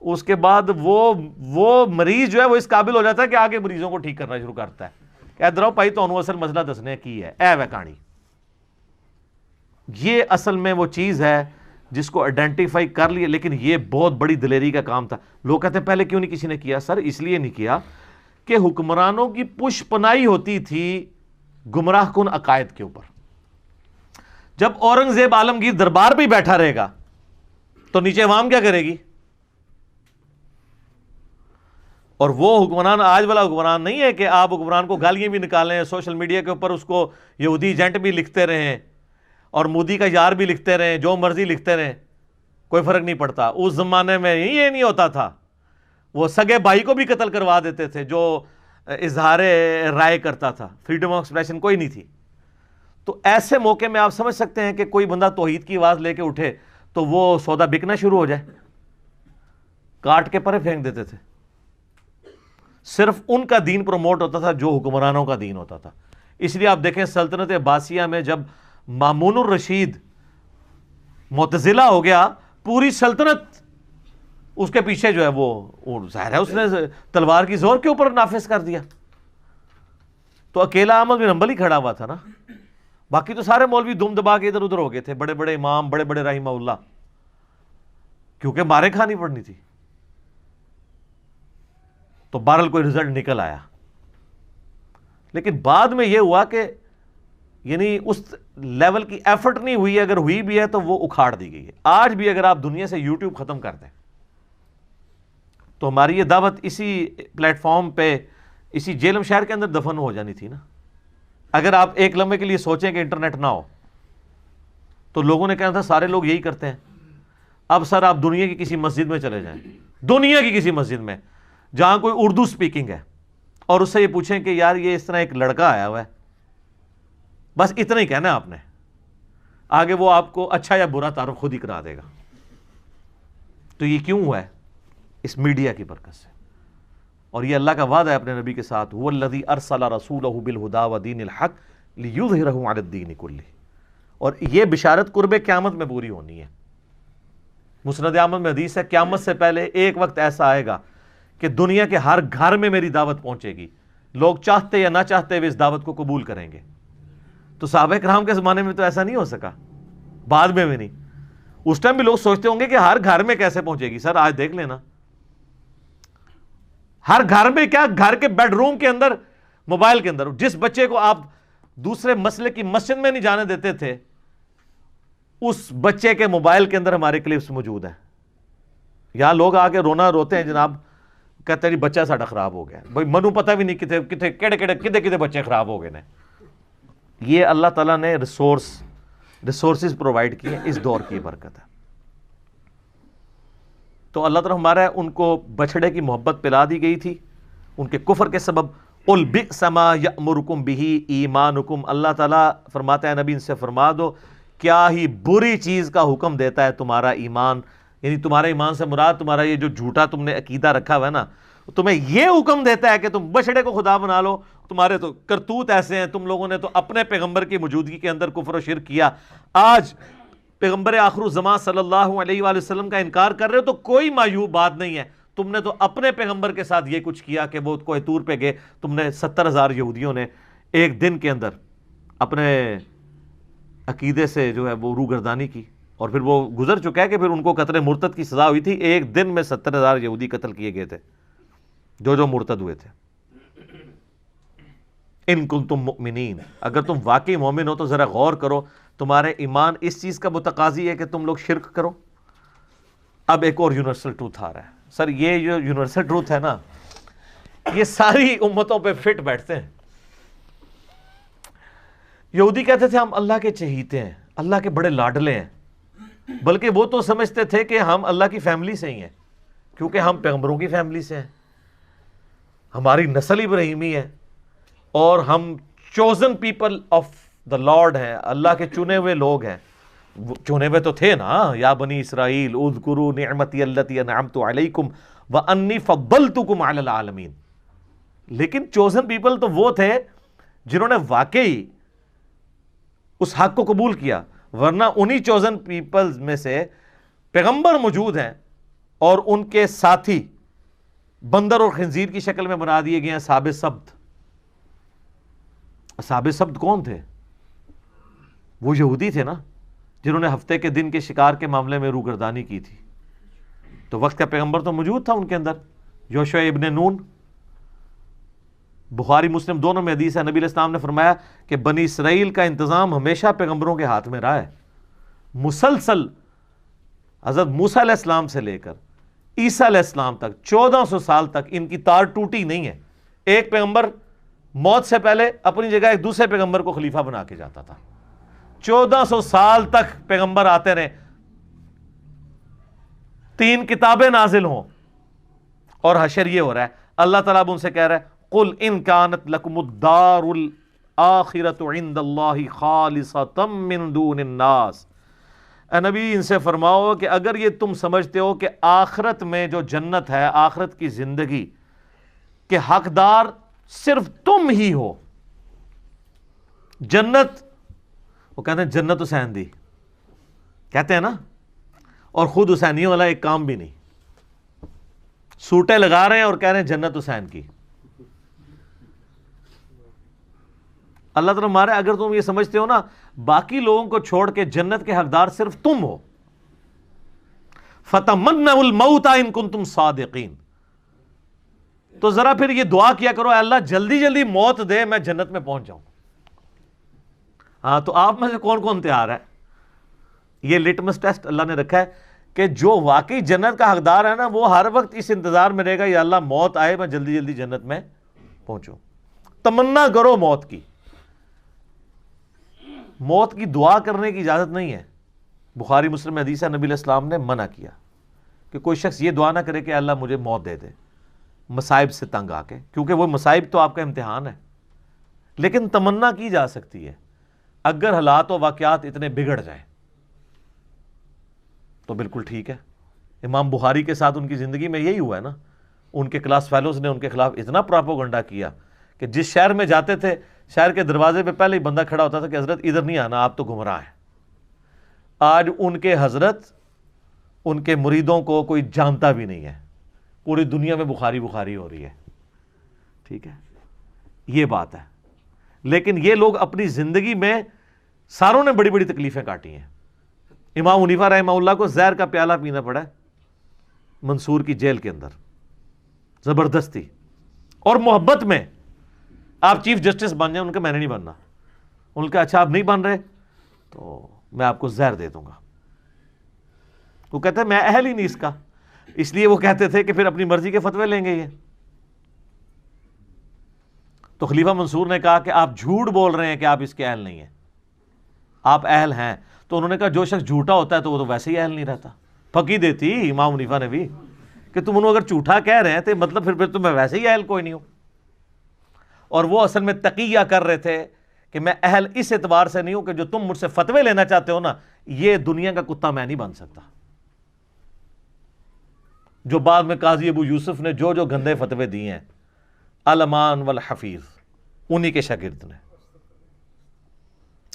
اس کے بعد وہ مریض جو ہے وہ اس قابل ہو جاتا ہے کہ آگے مریضوں کو ٹھیک کرنا شروع کرتا ہے کہ ادھر آؤ بھائی تو اصل مسئلہ دسنے کی ہے اے وے کہانی. یہ اصل میں وہ چیز ہے جس کو آئیڈینٹیفائی کر لیے, لیکن یہ بہت بڑی دلیری کا کام تھا. لوگ کہتے ہیں پہلے کیوں نہیں کسی نے کیا؟ سر اس لیے نہیں کیا کہ حکمرانوں کی پش پناہی ہوتی تھی گمراہ کن عقائد کے اوپر. جب اورنگزیب عالمگیر دربار پہ بیٹھا رہے گا تو نیچے عوام کیا کرے گی؟ اور وہ حکمران آج والا حکمران نہیں ہے کہ آپ حکمران کو گالیاں بھی نکالیں, سوشل میڈیا کے اوپر اس کو یہودی ایجنٹ بھی لکھتے رہیں اور مودی کا یار بھی لکھتے رہیں, جو مرضی لکھتے رہیں, کوئی فرق نہیں پڑتا. اس زمانے میں یہ نہیں ہوتا تھا, وہ سگے بھائی کو بھی قتل کروا دیتے تھے جو اظہار رائے کرتا تھا, فریڈم آف ایکسپریشن کوئی نہیں تھی. تو ایسے موقع میں آپ سمجھ سکتے ہیں کہ کوئی بندہ توحید کی آواز لے کے اٹھے تو وہ سودا بکنا شروع ہو جائے, کاٹ کے پرے پھینک دیتے تھے. صرف ان کا دین پروموٹ ہوتا تھا جو حکمرانوں کا دین ہوتا تھا. اس لیے آپ دیکھیں سلطنت عباسیہ میں جب مامون الرشید معتزلہ ہو گیا, پوری سلطنت اس کے پیچھے جو ہے وہ ظاہر ہے اس نے تلوار کی زور کے اوپر نافذ کر دیا. تو اکیلا احمد بن حنبل ہی کھڑا ہوا تھا نا, باقی تو سارے مولوی دم دبا کے ادھر ادھر ہو گئے تھے, بڑے بڑے امام, بڑے بڑے رحمہ اللہ, کیونکہ مارے کھانی پڑنی تھی. تو بہرحال کوئی رزلٹ نکل آیا. لیکن بعد میں یہ ہوا کہ یعنی اس لیول کی ایفرٹ نہیں ہوئی, اگر ہوئی بھی ہے تو وہ اکھاڑ دی گئی ہے. آج بھی اگر آپ دنیا سے یوٹیوب ختم کر دیں تو ہماری یہ دعوت اسی پلیٹ فارم پہ اسی جیلم شہر کے اندر دفن ہو جانی تھی نا. اگر آپ ایک لمحے کے لیے سوچیں کہ انٹرنیٹ نہ ہو تو لوگوں نے کہا تھا سارے لوگ یہی کرتے ہیں. اب سر آپ دنیا کی کسی مسجد میں چلے جائیں، دنیا کی کسی مسجد میں جہاں کوئی اردو سپیکنگ ہے، اور اس سے یہ پوچھیں کہ یار یہ اس طرح ایک لڑکا آیا ہوا ہے، بس اتنا ہی کہنا ہے آپ نے، آگے وہ آپ کو اچھا یا برا تعارف خود ہی کرا دے گا۔ تو یہ کیوں ہوا ہے؟ اس میڈیا کی برکت سے۔ اور یہ اللہ کا وعدہ ہے اپنے نبی کے ساتھ، هو الذی ارسل رسولہ بالہدی ودین الحق لیظہرہ علی الدین کلہ، اور یہ بشارت قرب قیامت میں پوری ہونی ہے۔ مسند احمد میں حدیث ہے، قیامت سے پہلے ایک وقت ایسا آئے گا کہ دنیا کے ہر گھر میں میری دعوت پہنچے گی، لوگ چاہتے یا نہ چاہتے ہوئے اس دعوت کو قبول کریں گے۔ تو صحابہ کرام کے زمانے میں تو ایسا نہیں ہو سکا، بعد میں بھی نہیں۔ اس ٹائم بھی لوگ سوچتے ہوں گے کہ ہر گھر میں کیسے پہنچے گی؟ سر آج دیکھ لینا، ہر گھر میں کیا، گھر کے بیڈ روم کے اندر، موبائل کے اندر، جس بچے کو آپ دوسرے مسئلے کی مسجد میں نہیں جانے دیتے تھے، اس بچے کے موبائل کے اندر ہمارے کلپس موجود ہیں۔ یہاں لوگ آ کے رونا روتے ہیں جناب، کہتے ہیں جی بچہ ساڈا خراب ہو گیا، بھائی منو پتہ بھی نہیں کتے بچے خراب ہو گئے نے۔ یہ اللہ تعالیٰ نے ریسورسز پرووائڈ کیے، اس دور کی برکت ہے۔ تو اللہ تعالیٰ ہمارا ان کو بچڑے کی محبت پلا دی گئی تھی ان کے کفر کے سبب۔ قُلْ بِئْسَ مَا يَأْمُرُكُمْ بِهِ ایمانکم، اللہ تعالیٰ فرماتا ہے نبی ان سے فرما دو کیا ہی بری چیز کا حکم دیتا ہے تمہارا ایمان، یعنی تمہارا ایمان سے مراد تمہارا یہ جو جھوٹا تم نے عقیدہ رکھا ہوا ہے نا، تمہیں یہ حکم دیتا ہے کہ تم بچڑے کو خدا بنا لو۔ تمہارے تو کرتوت ایسے ہیں، تم لوگوں نے تو اپنے پیغمبر کی موجودگی کے اندر کفر و شرک کیا، آج پیغمبر آخر الزمان صلی اللہ علیہ وآلہ وسلم کا انکار کر رہے ہو، تو کوئی معیوب بات نہیں ہے۔ تم نے تو اپنے پیغمبر کے ساتھ یہ کچھ کیا کہ وہ کوہ طور پہ گئے، تم نے 70,000 یہودیوں نے ایک دن کے اندر اپنے عقیدے سے جو ہے وہ روگردانی کی، اور پھر وہ گزر چکا ہے کہ پھر ان کو قتل مرتد کی سزا ہوئی تھی۔ ایک دن میں 70,000 یہودی قتل کیے گئے تھے جو مرتد ہوئے تھے۔ ان کنتم مؤمنین، اگر تم واقعی مومن ہو تو ذرا غور کرو، تمہارے ایمان اس چیز کا متقاضی ہے کہ تم لوگ شرک کرو؟ اب ایک اور یونیورسل ٹروتھ آ رہا ہے۔ سر یہ جو یونیورسل ٹروتھ ہے نا، یہ ساری امتوں پہ فٹ بیٹھتے ہیں۔ یہودی کہتے تھے ہم اللہ کے چہیتے ہیں، اللہ کے بڑے لاڈلے ہیں، بلکہ وہ تو سمجھتے تھے کہ ہم اللہ کی فیملی سے ہی ہیں، کیونکہ ہم پیغمبروں کی فیملی سے ہیں، ہماری نسل ابراہیمی ہے، اور ہم chosen people of the lord ہیں، اللہ کے چنے ہوئے لوگ ہیں۔ چنے ہوئے تو تھے نا، یا بنی اسرائیل اذکروا نعمتی التی انعمت علیکم وانی فضلتکم علی العالمین۔ لیکن چوزن پیپل تو وہ تھے جنہوں نے واقعی اس حق کو قبول کیا، ورنہ انہی چوزن پیپلز میں سے پیغمبر موجود ہیں اور ان کے ساتھی بندر اور خنزیر کی شکل میں بنا دیے گئے ہیں اصحاب سبت۔ اصحاب سبت کون تھے؟ وہ یہودی تھے نا، جنہوں نے ہفتے کے دن کے شکار کے معاملے میں روگردانی کی تھی۔ تو وقت کا پیغمبر تو موجود تھا ان کے اندر، یوشع ابن نون۔ بخاری مسلم دونوں میں حدیث ہے، نبی علیہ السلام نے فرمایا کہ بنی اسرائیل کا انتظام ہمیشہ پیغمبروں کے ہاتھ میں رہا ہے، مسلسل حضرت موسیٰ علیہ السلام سے لے کر عیسیٰ علیہ السلام تک 1400 سال تک ان کی تار ٹوٹی نہیں ہے۔ ایک پیغمبر موت سے پہلے اپنی جگہ ایک دوسرے پیغمبر کو خلیفہ بنا کے جاتا تھا، 1400 سال تک پیغمبر آتے رہے، 3 کتابیں نازل ہوں، اور حشر یہ ہو رہا ہے۔ اللہ تعالیٰ اب ان سے کہہ رہا ہے قُلْ إِن كَانَتْ لَكُمُ الدَّارُ الْآخِرَةُ عِنْدَ اللَّهِ خَالِصَةً مِّن دُونِ النَّاسِ، اے نبی ان سے فرماؤ کہ اگر یہ تم سمجھتے ہو کہ آخرت میں جو جنت ہے، آخرت کی زندگی کے حقدار صرف تم ہی ہو، جنت، وہ کہتے ہیں جنت حسین دی، کہتے ہیں نا، اور خود حسینیوں والا ایک کام بھی نہیں، سوٹیں لگا رہے ہیں اور کہہ رہے ہیں جنت حسین کی۔ اللہ تعالیٰ ہمارے، اگر تم یہ سمجھتے ہو نا باقی لوگوں کو چھوڑ کے جنت کے حقدار صرف تم ہو، فَتَمَنَّوُا الْمَوْتَ إِن كُنتُمْ صَادِقِينَ، تو ذرا پھر یہ دعا کیا کرو، اے اللہ جلدی جلدی موت دے، میں جنت میں پہنچ جاؤں۔ ہاں تو آپ میں سے کون کون تیار ہے؟ یہ لٹمس ٹیسٹ اللہ نے رکھا ہے کہ جو واقعی جنت کا حقدار ہے نا، وہ ہر وقت اس انتظار میں رہے گا یا اللہ موت آئے، میں جلدی جلدی جنت میں پہنچوں۔ تمنا کرو موت کی، موت کی دعا کرنے کی اجازت نہیں ہے، بخاری مسلم میں حدیث ہے، نبی علیہ السلام نے منع کیا کہ کوئی شخص یہ دعا نہ کرے کہ اللہ مجھے موت دے دے مصائب سے تنگ آ کے، کیونکہ وہ مصائب تو آپ کا امتحان ہے، لیکن تمنا کی جا سکتی ہے اگر حالات و واقعات اتنے بگڑ جائیں تو بالکل ٹھیک ہے۔ امام بخاری کے ساتھ ان کی زندگی میں یہی ہوا ہے نا، ان کے کلاس فیلوز نے ان کے خلاف اتنا پراپوگنڈا کیا کہ جس شہر میں جاتے تھے شہر کے دروازے پہ پہلے ہی بندہ کھڑا ہوتا تھا کہ حضرت ادھر نہیں آنا، آپ تو گمراہ ہیں۔ آج ان کے حضرت ان کے مریدوں کو کوئی جانتا بھی نہیں ہے، پوری دنیا میں بخاری بخاری ہو رہی ہے، ٹھیک ہے، یہ بات ہے۔ لیکن یہ لوگ اپنی زندگی میں ساروں نے بڑی بڑی تکلیفیں کاٹی ہیں۔ امام حنیفہ رحمہ اللہ کو زہر کا پیالہ پینا پڑا ہے منصور کی جیل کے اندر، زبردستی، اور محبت میں آپ چیف جسٹس بن جائیں، ان کا میں نے نہیں بننا، ان کا اچھا آپ نہیں بن رہے تو میں آپ کو زہر دے دوں گا۔ وہ کہتے ہیں میں اہل ہی نہیں اس کا، اس لیے وہ کہتے تھے کہ پھر اپنی مرضی کے فتوے لیں گے یہ۔ تو خلیفہ منصور نے کہا کہ آپ جھوٹ بول رہے ہیں کہ آپ اس کے اہل نہیں ہیں، آپ اہل ہیں۔ تو انہوں نے کہا جو شخص جھوٹا ہوتا ہے تو وہ تو ویسے ہی اہل نہیں رہتا۔ پھکی دیتی امام حنیفہ نے بھی کہ تم انہوں اگر جھوٹا کہہ رہے ہیں تو مطلب پھر تو میں ویسے ہی اہل کوئی نہیں ہوں۔ اور وہ اصل میں تقیہ کر رہے تھے کہ میں اہل اس اعتبار سے نہیں ہوں کہ جو تم مجھ سے فتوے لینا چاہتے ہو نا، یہ دنیا کا کتا میں نہیں بن سکتا۔ جو بعد میں قاضی ابو یوسف نے جو گندے فتوے دیے ہیں، الامان والحفیظ، انہی کے شاگرد نے،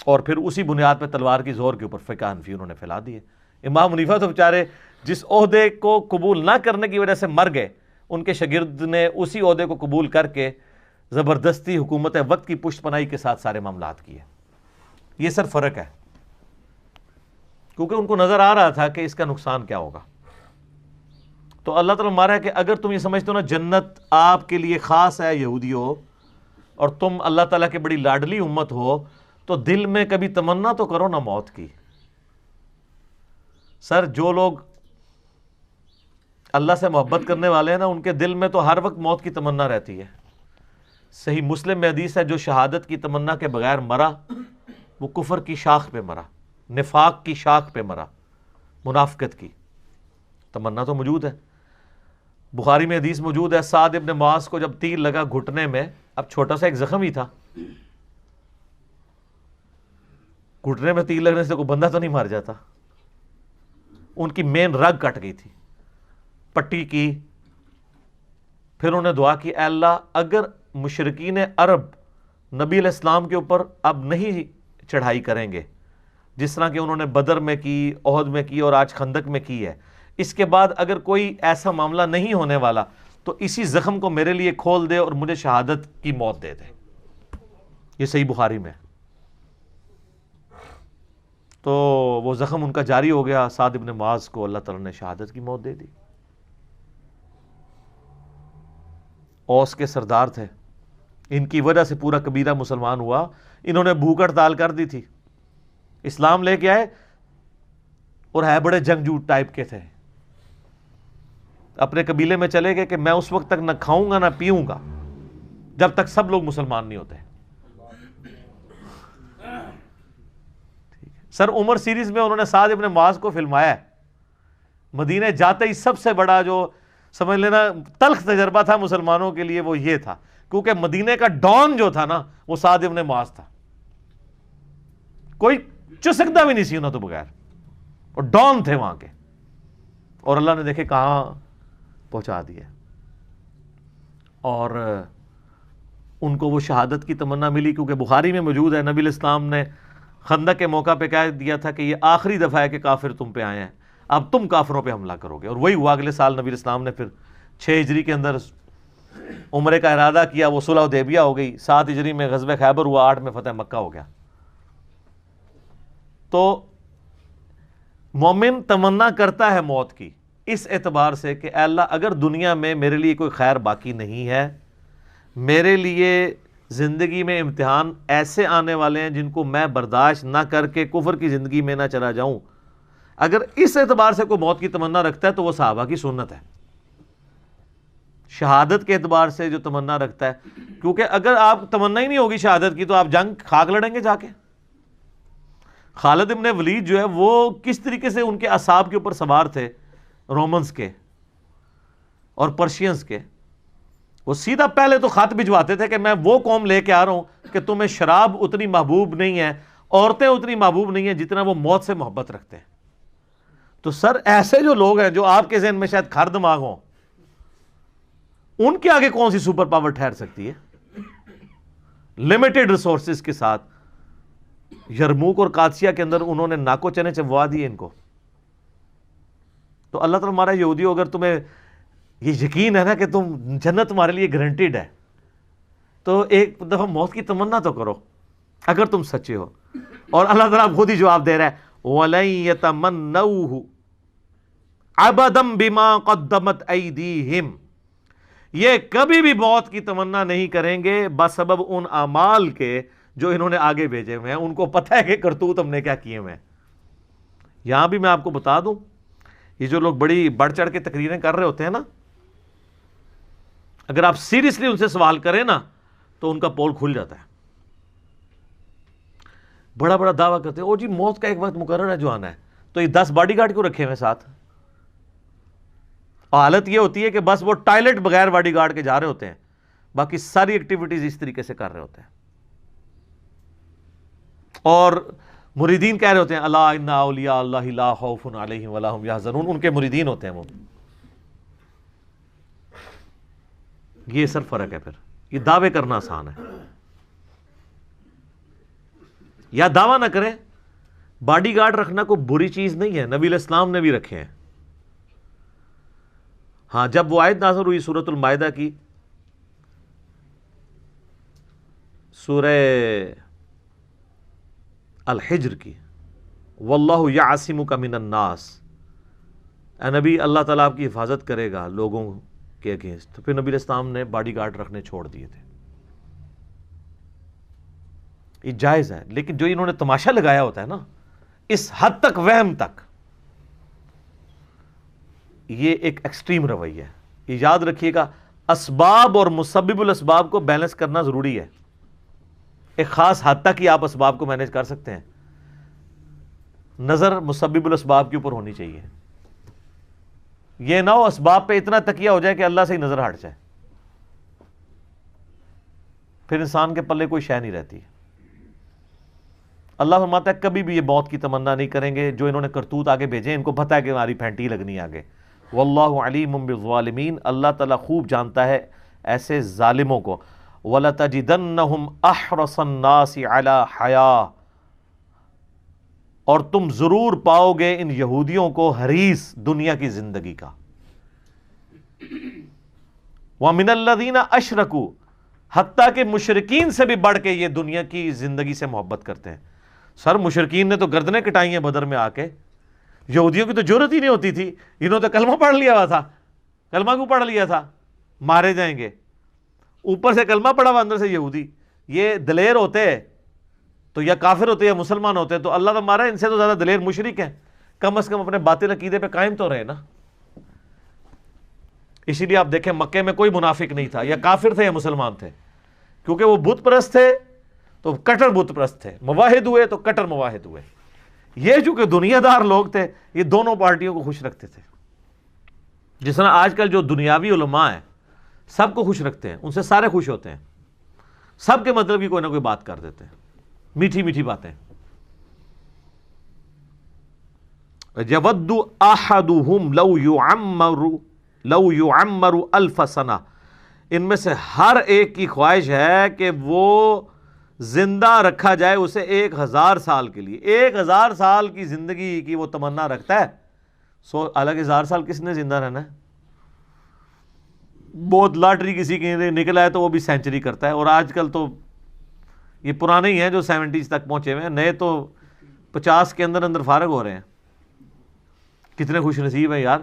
اور پھر اسی بنیاد پہ تلوار کی زور کے اوپر فقہ حنفی انہوں نے پھیلا دیے۔ امام حنیفہ تو بیچارے جس عہدے کو قبول نہ کرنے کی وجہ سے مر گئے، ان کے شاگرد نے اسی عہدے کو قبول کر کے زبردستی حکومت وقت کی پشت پناہی کے ساتھ سارے معاملات کیے۔ یہ سر فرق ہے، کیونکہ ان کو نظر آ رہا تھا کہ اس کا نقصان کیا ہوگا۔ تو اللہ تعالیٰ مارا ہے کہ اگر تم یہ سمجھتے ہو نا جنت آپ کے لیے خاص ہے یہودیوں، اور تم اللہ تعالیٰ کے بڑی لاڈلی امت ہو، تو دل میں کبھی تمنا تو کرو نا موت کی۔ سر جو لوگ اللہ سے محبت کرنے والے ہیں نا، ان کے دل میں تو ہر وقت موت کی تمنا رہتی ہے۔ صحیح مسلم میں حدیث ہے، جو شہادت کی تمنا کے بغیر مرا وہ کفر کی شاخ پہ مرا، نفاق کی شاخ پہ مرا، منافقت کی تمنا تو موجود ہے۔ بخاری میں حدیث موجود ہے، سعد ابن معاذ کو جب تیر لگا گھٹنے میں، اب چھوٹا سا ایک زخم ہی تھا، گھٹنے میں تیر لگنے سے کوئی بندہ تو نہیں مار جاتا، ان کی مین رگ کٹ گئی تھی، پٹی کی۔ پھر انہوں نے دعا کی، اے اللہ اگر مشرکین عرب نبی علیہ السلام کے اوپر اب نہیں چڑھائی کریں گے جس طرح کہ انہوں نے بدر میں کی، احد میں کی، اور آج خندق میں کی ہے، اس کے بعد اگر کوئی ایسا معاملہ نہیں ہونے والا تو اسی زخم کو میرے لیے کھول دے اور مجھے شہادت کی موت دے دے۔ یہ صحیح بخاری میں۔ تو وہ زخم ان کا جاری ہو گیا، سعد ابن معاذ کو اللہ تعالیٰ نے شہادت کی موت دے دی۔ اوس کے سردار تھے، ان کی وجہ سے پورا قبیلہ مسلمان ہوا، انہوں نے بھوک ہڑتال کر دی تھی، اسلام لے کے آئے اور ہے بڑے جنگجو ٹائپ کے تھے، اپنے قبیلے میں چلے گئے کہ میں اس وقت تک نہ کھاؤں گا نہ پیوں گا جب تک سب لوگ مسلمان نہیں ہوتے۔ سر عمر سیریز میں انہوں نے سعد ابن معاذ کو فلمایا ہے، مدینے جاتے ہی سب سے بڑا جو سمجھ لینا تلخ تجربہ تھا مسلمانوں کے لیے وہ یہ تھا، کیونکہ مدینے کا ڈان جو تھا نا وہ سعد ابن معاذ تھا، کوئی چسکتا بھی نہیں سی انہوں تو بغیر، اور ڈان تھے وہاں کے، اور اللہ نے دیکھے کہاں پہنچا دیا، اور ان کو وہ شہادت کی تمنا ملی، کیونکہ بخاری میں موجود ہے نبی علیہ السلام نے خندق کے موقع پہ کہہ دیا تھا کہ یہ آخری دفعہ ہے کہ کافر تم پہ آئے ہیں، اب تم کافروں پہ حملہ کرو گے، اور وہی ہوا۔ اگلے سال نبی علیہ السلام نے پھر 6 ہجری کے اندر عمرے کا ارادہ کیا، وہ صلح حدیبیہ ہو گئی، 7 ہجری میں غزوہ خیبر ہوا، 8 میں فتح مکہ ہو گیا۔ تو مومن تمنا کرتا ہے موت کی اس اعتبار سے کہ اے اللہ اگر دنیا میں میرے لیے کوئی خیر باقی نہیں ہے، میرے لیے زندگی میں امتحان ایسے آنے والے ہیں جن کو میں برداشت نہ کر کے کفر کی زندگی میں نہ چلا جاؤں، اگر اس اعتبار سے کوئی موت کی تمنا رکھتا ہے تو وہ صحابہ کی سنت ہے۔ شہادت کے اعتبار سے جو تمنا رکھتا ہے، کیونکہ اگر آپ تمنا ہی نہیں ہوگی شہادت کی تو آپ جنگ خاک لڑیں گے جا کے۔ خالد ابن ولید جو ہے وہ کس طریقے سے ان کے اعصاب کے اوپر سوار تھے رومنز کے اور پرشینز کے. وہ سیدھا پہلے تو خط بھجواتے تھے کہ میں وہ قوم لے کے آ رہا ہوں کہ تمہیں شراب اتنی محبوب نہیں ہے, عورتیں اتنی محبوب نہیں ہیں جتنا وہ موت سے محبت رکھتے ہیں. تو سر ایسے جو لوگ ہیں جو آپ کے ذہن میں شاید کھر دماغ ہوں, ان کے آگے کون سی سپر پاور ٹھہر سکتی ہے؟ لمیٹڈ ریسورسز کے ساتھ یرموک اور قادسیہ کے اندر انہوں نے ناکو چنے چبوا دیے ان کو. تو اللہ تعالیٰ ہمارا یہودی ہو, اگر تمہیں یہ یقین ہے نا کہ تم جنت تمہارے لیے گارنٹیڈ ہے, تو ایک دفعہ موت کی تمنا تو کرو اگر تم سچے ہو. اور اللہ تعالیٰ خود ہی جواب دے رہا ہے وَلَن يَتَمَنَّوْهُ أَبَدًا بِمَا قَدَّمَتْ أَيْدِيهِمْ, یہ کبھی بھی موت کی تمنا نہیں کریں گے بسبب ان اعمال کے جو انہوں نے آگے بھیجے ہوئے ہیں. ان کو پتہ ہے کہ کرتوت ہم نے کیا کیے ہوئے ہیں. یہاں بھی میں آپ کو بتا دوں, یہ جو لوگ بڑی بڑھ چڑھ کے تقریریں کر رہے ہوتے ہیں نا, اگر آپ سیریسلی ان سے سوال کریں نا تو ان کا پول کھل جاتا ہے. بڑا بڑا دعویٰ کرتے ہیں او جی موت کا ایک وقت مقرر ہے جو آنا ہے, تو یہ 10 باڈی گارڈ کو رکھے ہوئے ساتھ. حالت یہ ہوتی ہے کہ بس وہ ٹائلٹ بغیر باڈی گارڈ کے جا رہے ہوتے ہیں, باقی ساری ایکٹیویٹیز اس طریقے سے کر رہے ہوتے ہیں. اور مریدین کہہ رہے ہوتے ہیں الا ان اولیاء اللہ لا خوف علیہم ولا هم یحزنون, ان کے مریدین ہوتے ہیں وہ. یہ سر فرق ہے. پھر یہ دعوے کرنا آسان ہے, یا دعویٰ نہ کریں. باڈی گارڈ رکھنا کوئی بری چیز نہیں ہے, نبی علیہ السلام نے بھی رکھے ہیں. ہاں, جب وہ آیت نازل ہوئی سورۃ المائدہ کی, سورہ الحجر کی, واللہ یعصمک من الناس, اے نبی اللہ تعالیٰ آپ کی حفاظت کرے گا لوگوں کے اگینسٹ, تو پھر نبی علیہ السلام نے باڈی گارڈ رکھنے چھوڑ دیے تھے. یہ جائز ہے, لیکن جو انہوں نے تماشا لگایا ہوتا ہے نا اس حد تک وہم تک, یہ ایک ایکسٹریم رویہ ہے. یہ یاد رکھیے گا, اسباب اور مسبب الاسباب کو بیلنس کرنا ضروری ہے. ایک خاص حد تک ہی آپ اسباب کو مینج کر سکتے ہیں, نظر مسبب الاسباب کے اوپر ہونی چاہیے. یہ نہ ہو اسباب پہ اتنا تکیہ ہو جائے کہ اللہ سے ہی نظر ہٹ جائے, پھر انسان کے پلے کوئی شے نہیں رہتی. اللہ فرماتا ہے کبھی بھی یہ موت کی تمنا نہیں کریں گے. جو انہوں نے کرتوت آگے بھیجے ان کو پتہ ہے کہ ہماری پھینٹی لگنی آگے. واللہ علیم بالظالمین, اللہ تعالیٰ خوب جانتا ہے ایسے ظالموں کو. وَلَتَجِدَنَّهُمْ أَحْرَصَ النَّاسِ عَلَى حَيَاةٍ, اور تم ضرور پاؤ گے ان یہودیوں کو حریص دنیا کی زندگی کا. وَمِنَ الَّذِينَ أَشْرَكُوا, حتیٰ کہ مشرکین سے بھی بڑھ کے یہ دنیا کی زندگی سے محبت کرتے ہیں. سر مشرکین نے تو گردنیں کٹائی ہیں بدر میں آ کے, یہودیوں کی تو ضرورت ہی نہیں ہوتی تھی, انہوں نے تو کلمہ پڑھ لیا ہوا تھا. کلمہ کیوں پڑھ لیا تھا؟ مارے جائیں گے. اوپر سے کلمہ پڑھا ہوا, اندر سے یہودی. یہ دلیر ہوتے تو یا کافر ہوتے یا مسلمان ہوتے تو اللہ ہمارا ان سے تو زیادہ دلیر مشرک ہیں, کم از کم اپنے باطل عقیدے پہ قائم تو رہے نا. اسی لیے آپ دیکھیں مکے میں کوئی منافق نہیں تھا, یا کافر تھے یا مسلمان تھے, کیونکہ وہ بت پرست تھے تو کٹر بت پرست تھے, مواحد ہوئے تو کٹر مواحد ہوئے. یہ چونکہ دنیا دار لوگ تھے, یہ دونوں پارٹیوں کو خوش رکھتے تھے. جس طرح آج کل جو دنیاوی علماء ہیں سب کو خوش رکھتے ہیں, ان سے سارے خوش ہوتے ہیں, سب کے مطلب کی کوئی نہ کوئی بات کر دیتے ہیں, میٹھی میٹھی باتیں. یود احدہم لو یعمر الف سنہ, ان میں سے ہر ایک کی خواہش ہے کہ وہ زندہ رکھا جائے اسے 1000 سال کے لیے. 1000 سال کی زندگی کی وہ تمنا رکھتا ہے. حالانکہ 1000 سال کس نے زندہ رہنا ہے؟ بہت لاٹری کسی کی نکلا ہے تو وہ بھی سینچری کرتا ہے. اور آج کل تو یہ پرانے ہی ہیں جو 70s تک پہنچے ہوئے ہیں, نئے تو 50 کے اندر فارغ ہو رہے ہیں. کتنے خوش نصیب ہیں یار,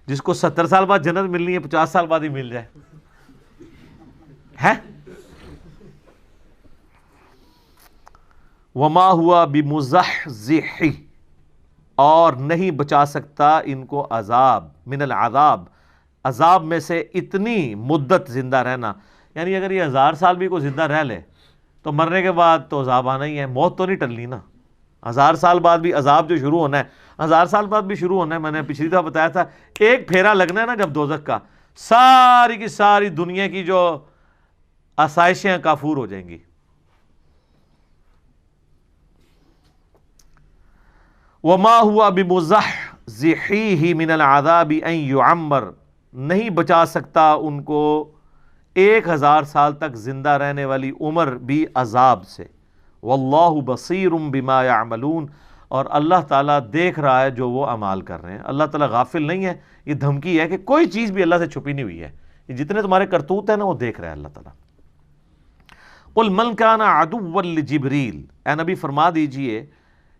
جس کو 70 سال بعد جنت ملنی ہے 50 سال بعد ہی مل جائے ہے. وما ہوا بمزحزح, اور نہیں بچا سکتا ان کو عذاب, من العذاب, عذاب میں سے اتنی مدت زندہ رہنا. یعنی اگر یہ 1000 سال بھی کوئی زندہ رہ لے تو مرنے کے بعد تو عذاب آنا ہی ہے, موت تو نہیں ٹلنی نا. 1000 سال بعد بھی عذاب جو شروع ہونا ہے 1000 سال بعد بھی شروع ہونا ہے. میں نے پچھلی دفعہ بتایا تھا ایک پھیرا لگنا ہے نا جب دوزخ کا, ساری کی ساری دنیا کی جو آسائشیں کافور ہو جائیں گی. وما ہوا بمزحزحیہ من العذاب ان یعمر, نہیں بچا سکتا ان کو 1000 سال تک زندہ رہنے والی عمر بھی عذاب سے. واللہ بصیر بما یعملون, اور اللہ تعالیٰ دیکھ رہا ہے جو وہ اعمال کر رہے ہیں. اللہ تعالیٰ غافل نہیں ہے. یہ دھمکی ہے کہ کوئی چیز بھی اللہ سے چھپی نہیں ہوئی ہے, یہ جتنے تمہارے کرتوت ہیں نا وہ دیکھ رہا ہے اللہ تعالیٰ. قل من کان عدوا لجبریل, اے نبی فرما دیجئے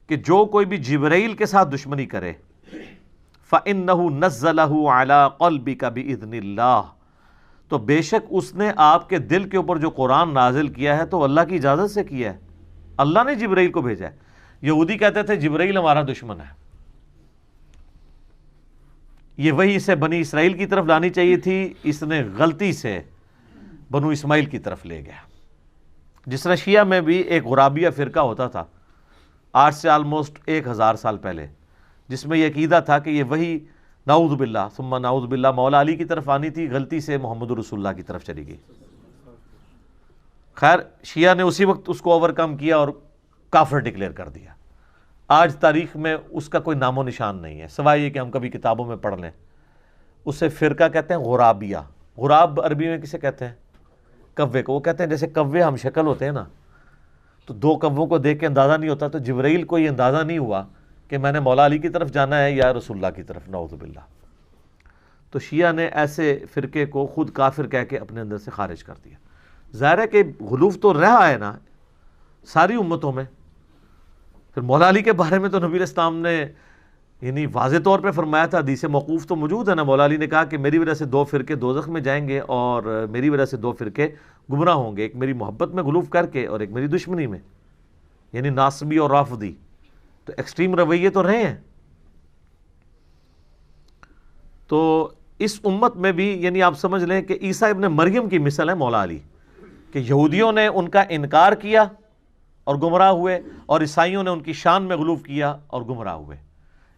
کہ جو کوئی بھی جبرائیل کے ساتھ دشمنی کرے, فإنہ نزلہ علی قلبک بإذن اللہ, تو بے شک اس نے آپ کے دل کے اوپر جو قرآن نازل کیا ہے تو اللہ کی اجازت سے کیا ہے. اللہ نے جبرائیل کو بھیجا ہے. یہودی کہتے تھے جبرائیل ہمارا دشمن ہے, یہ وحی اسے بنی اسرائیل کی طرف لانی چاہیے تھی, اس نے غلطی سے بنو اسماعیل کی طرف لے گیا. جس طرح شیعہ میں بھی ایک غرابیہ فرقہ ہوتا تھا آج سے آلموسٹ 1000 سال پہلے, جس میں یہ عقیدہ تھا کہ یہ وحی نعوذ باللہ ثم نعوذ باللہ مولا علی کی طرف آنی تھی, غلطی سے محمد رسول اللہ کی طرف چلی گئی. خیر شیعہ نے اسی وقت اس کو اوورکم کیا اور کافر ڈکلیئر کر دیا. آج تاریخ میں اس کا کوئی نام و نشان نہیں ہے سوائے یہ کہ ہم کبھی کتابوں میں پڑھ لیں. اسے فرقہ کہتے ہیں غرابیہ. غراب عربی میں کسے کہتے ہیں؟ کوے کو. وہ کہتے ہیں جیسے کوے ہم شکل ہوتے ہیں نا, تو 2 کووں کو دیکھ کے اندازہ نہیں ہوتا, تو جبرائیل کو یہ اندازہ نہیں ہوا کہ میں نے مولا علی کی طرف جانا ہے یا رسول اللہ کی طرف, نعوذ باللہ. تو شیعہ نے ایسے فرقے کو خود کافر کہہ کے اپنے اندر سے خارج کر دیا. ظاہر ہے کہ غلوف تو رہا ہے نا ساری امتوں میں. پھر مولا علی کے بارے میں تو نبی علیہ السلام نے یعنی واضح طور پہ فرمایا تھا, حدیث موقوف تو موجود ہے نا. مولا علی نے کہا کہ میری وجہ سے 2 فرقے دوزخ میں جائیں گے اور میری وجہ سے 2 فرقے گمراہ ہوں گے, ایک میری محبت میں غلوف کر کے اور ایک میری دشمنی میں, یعنی ناصبی اور رافضی. تو ایکسٹریم رویے تو رہے ہیں. تو اس امت میں بھی یعنی آپ سمجھ لیں کہ عیسیٰ ابن مریم کی مثال ہے مولا علی, کہ یہودیوں نے ان کا انکار کیا اور گمراہ ہوئے, اور عیسائیوں نے ان کی شان میں غلوف کیا اور گمراہ ہوئے.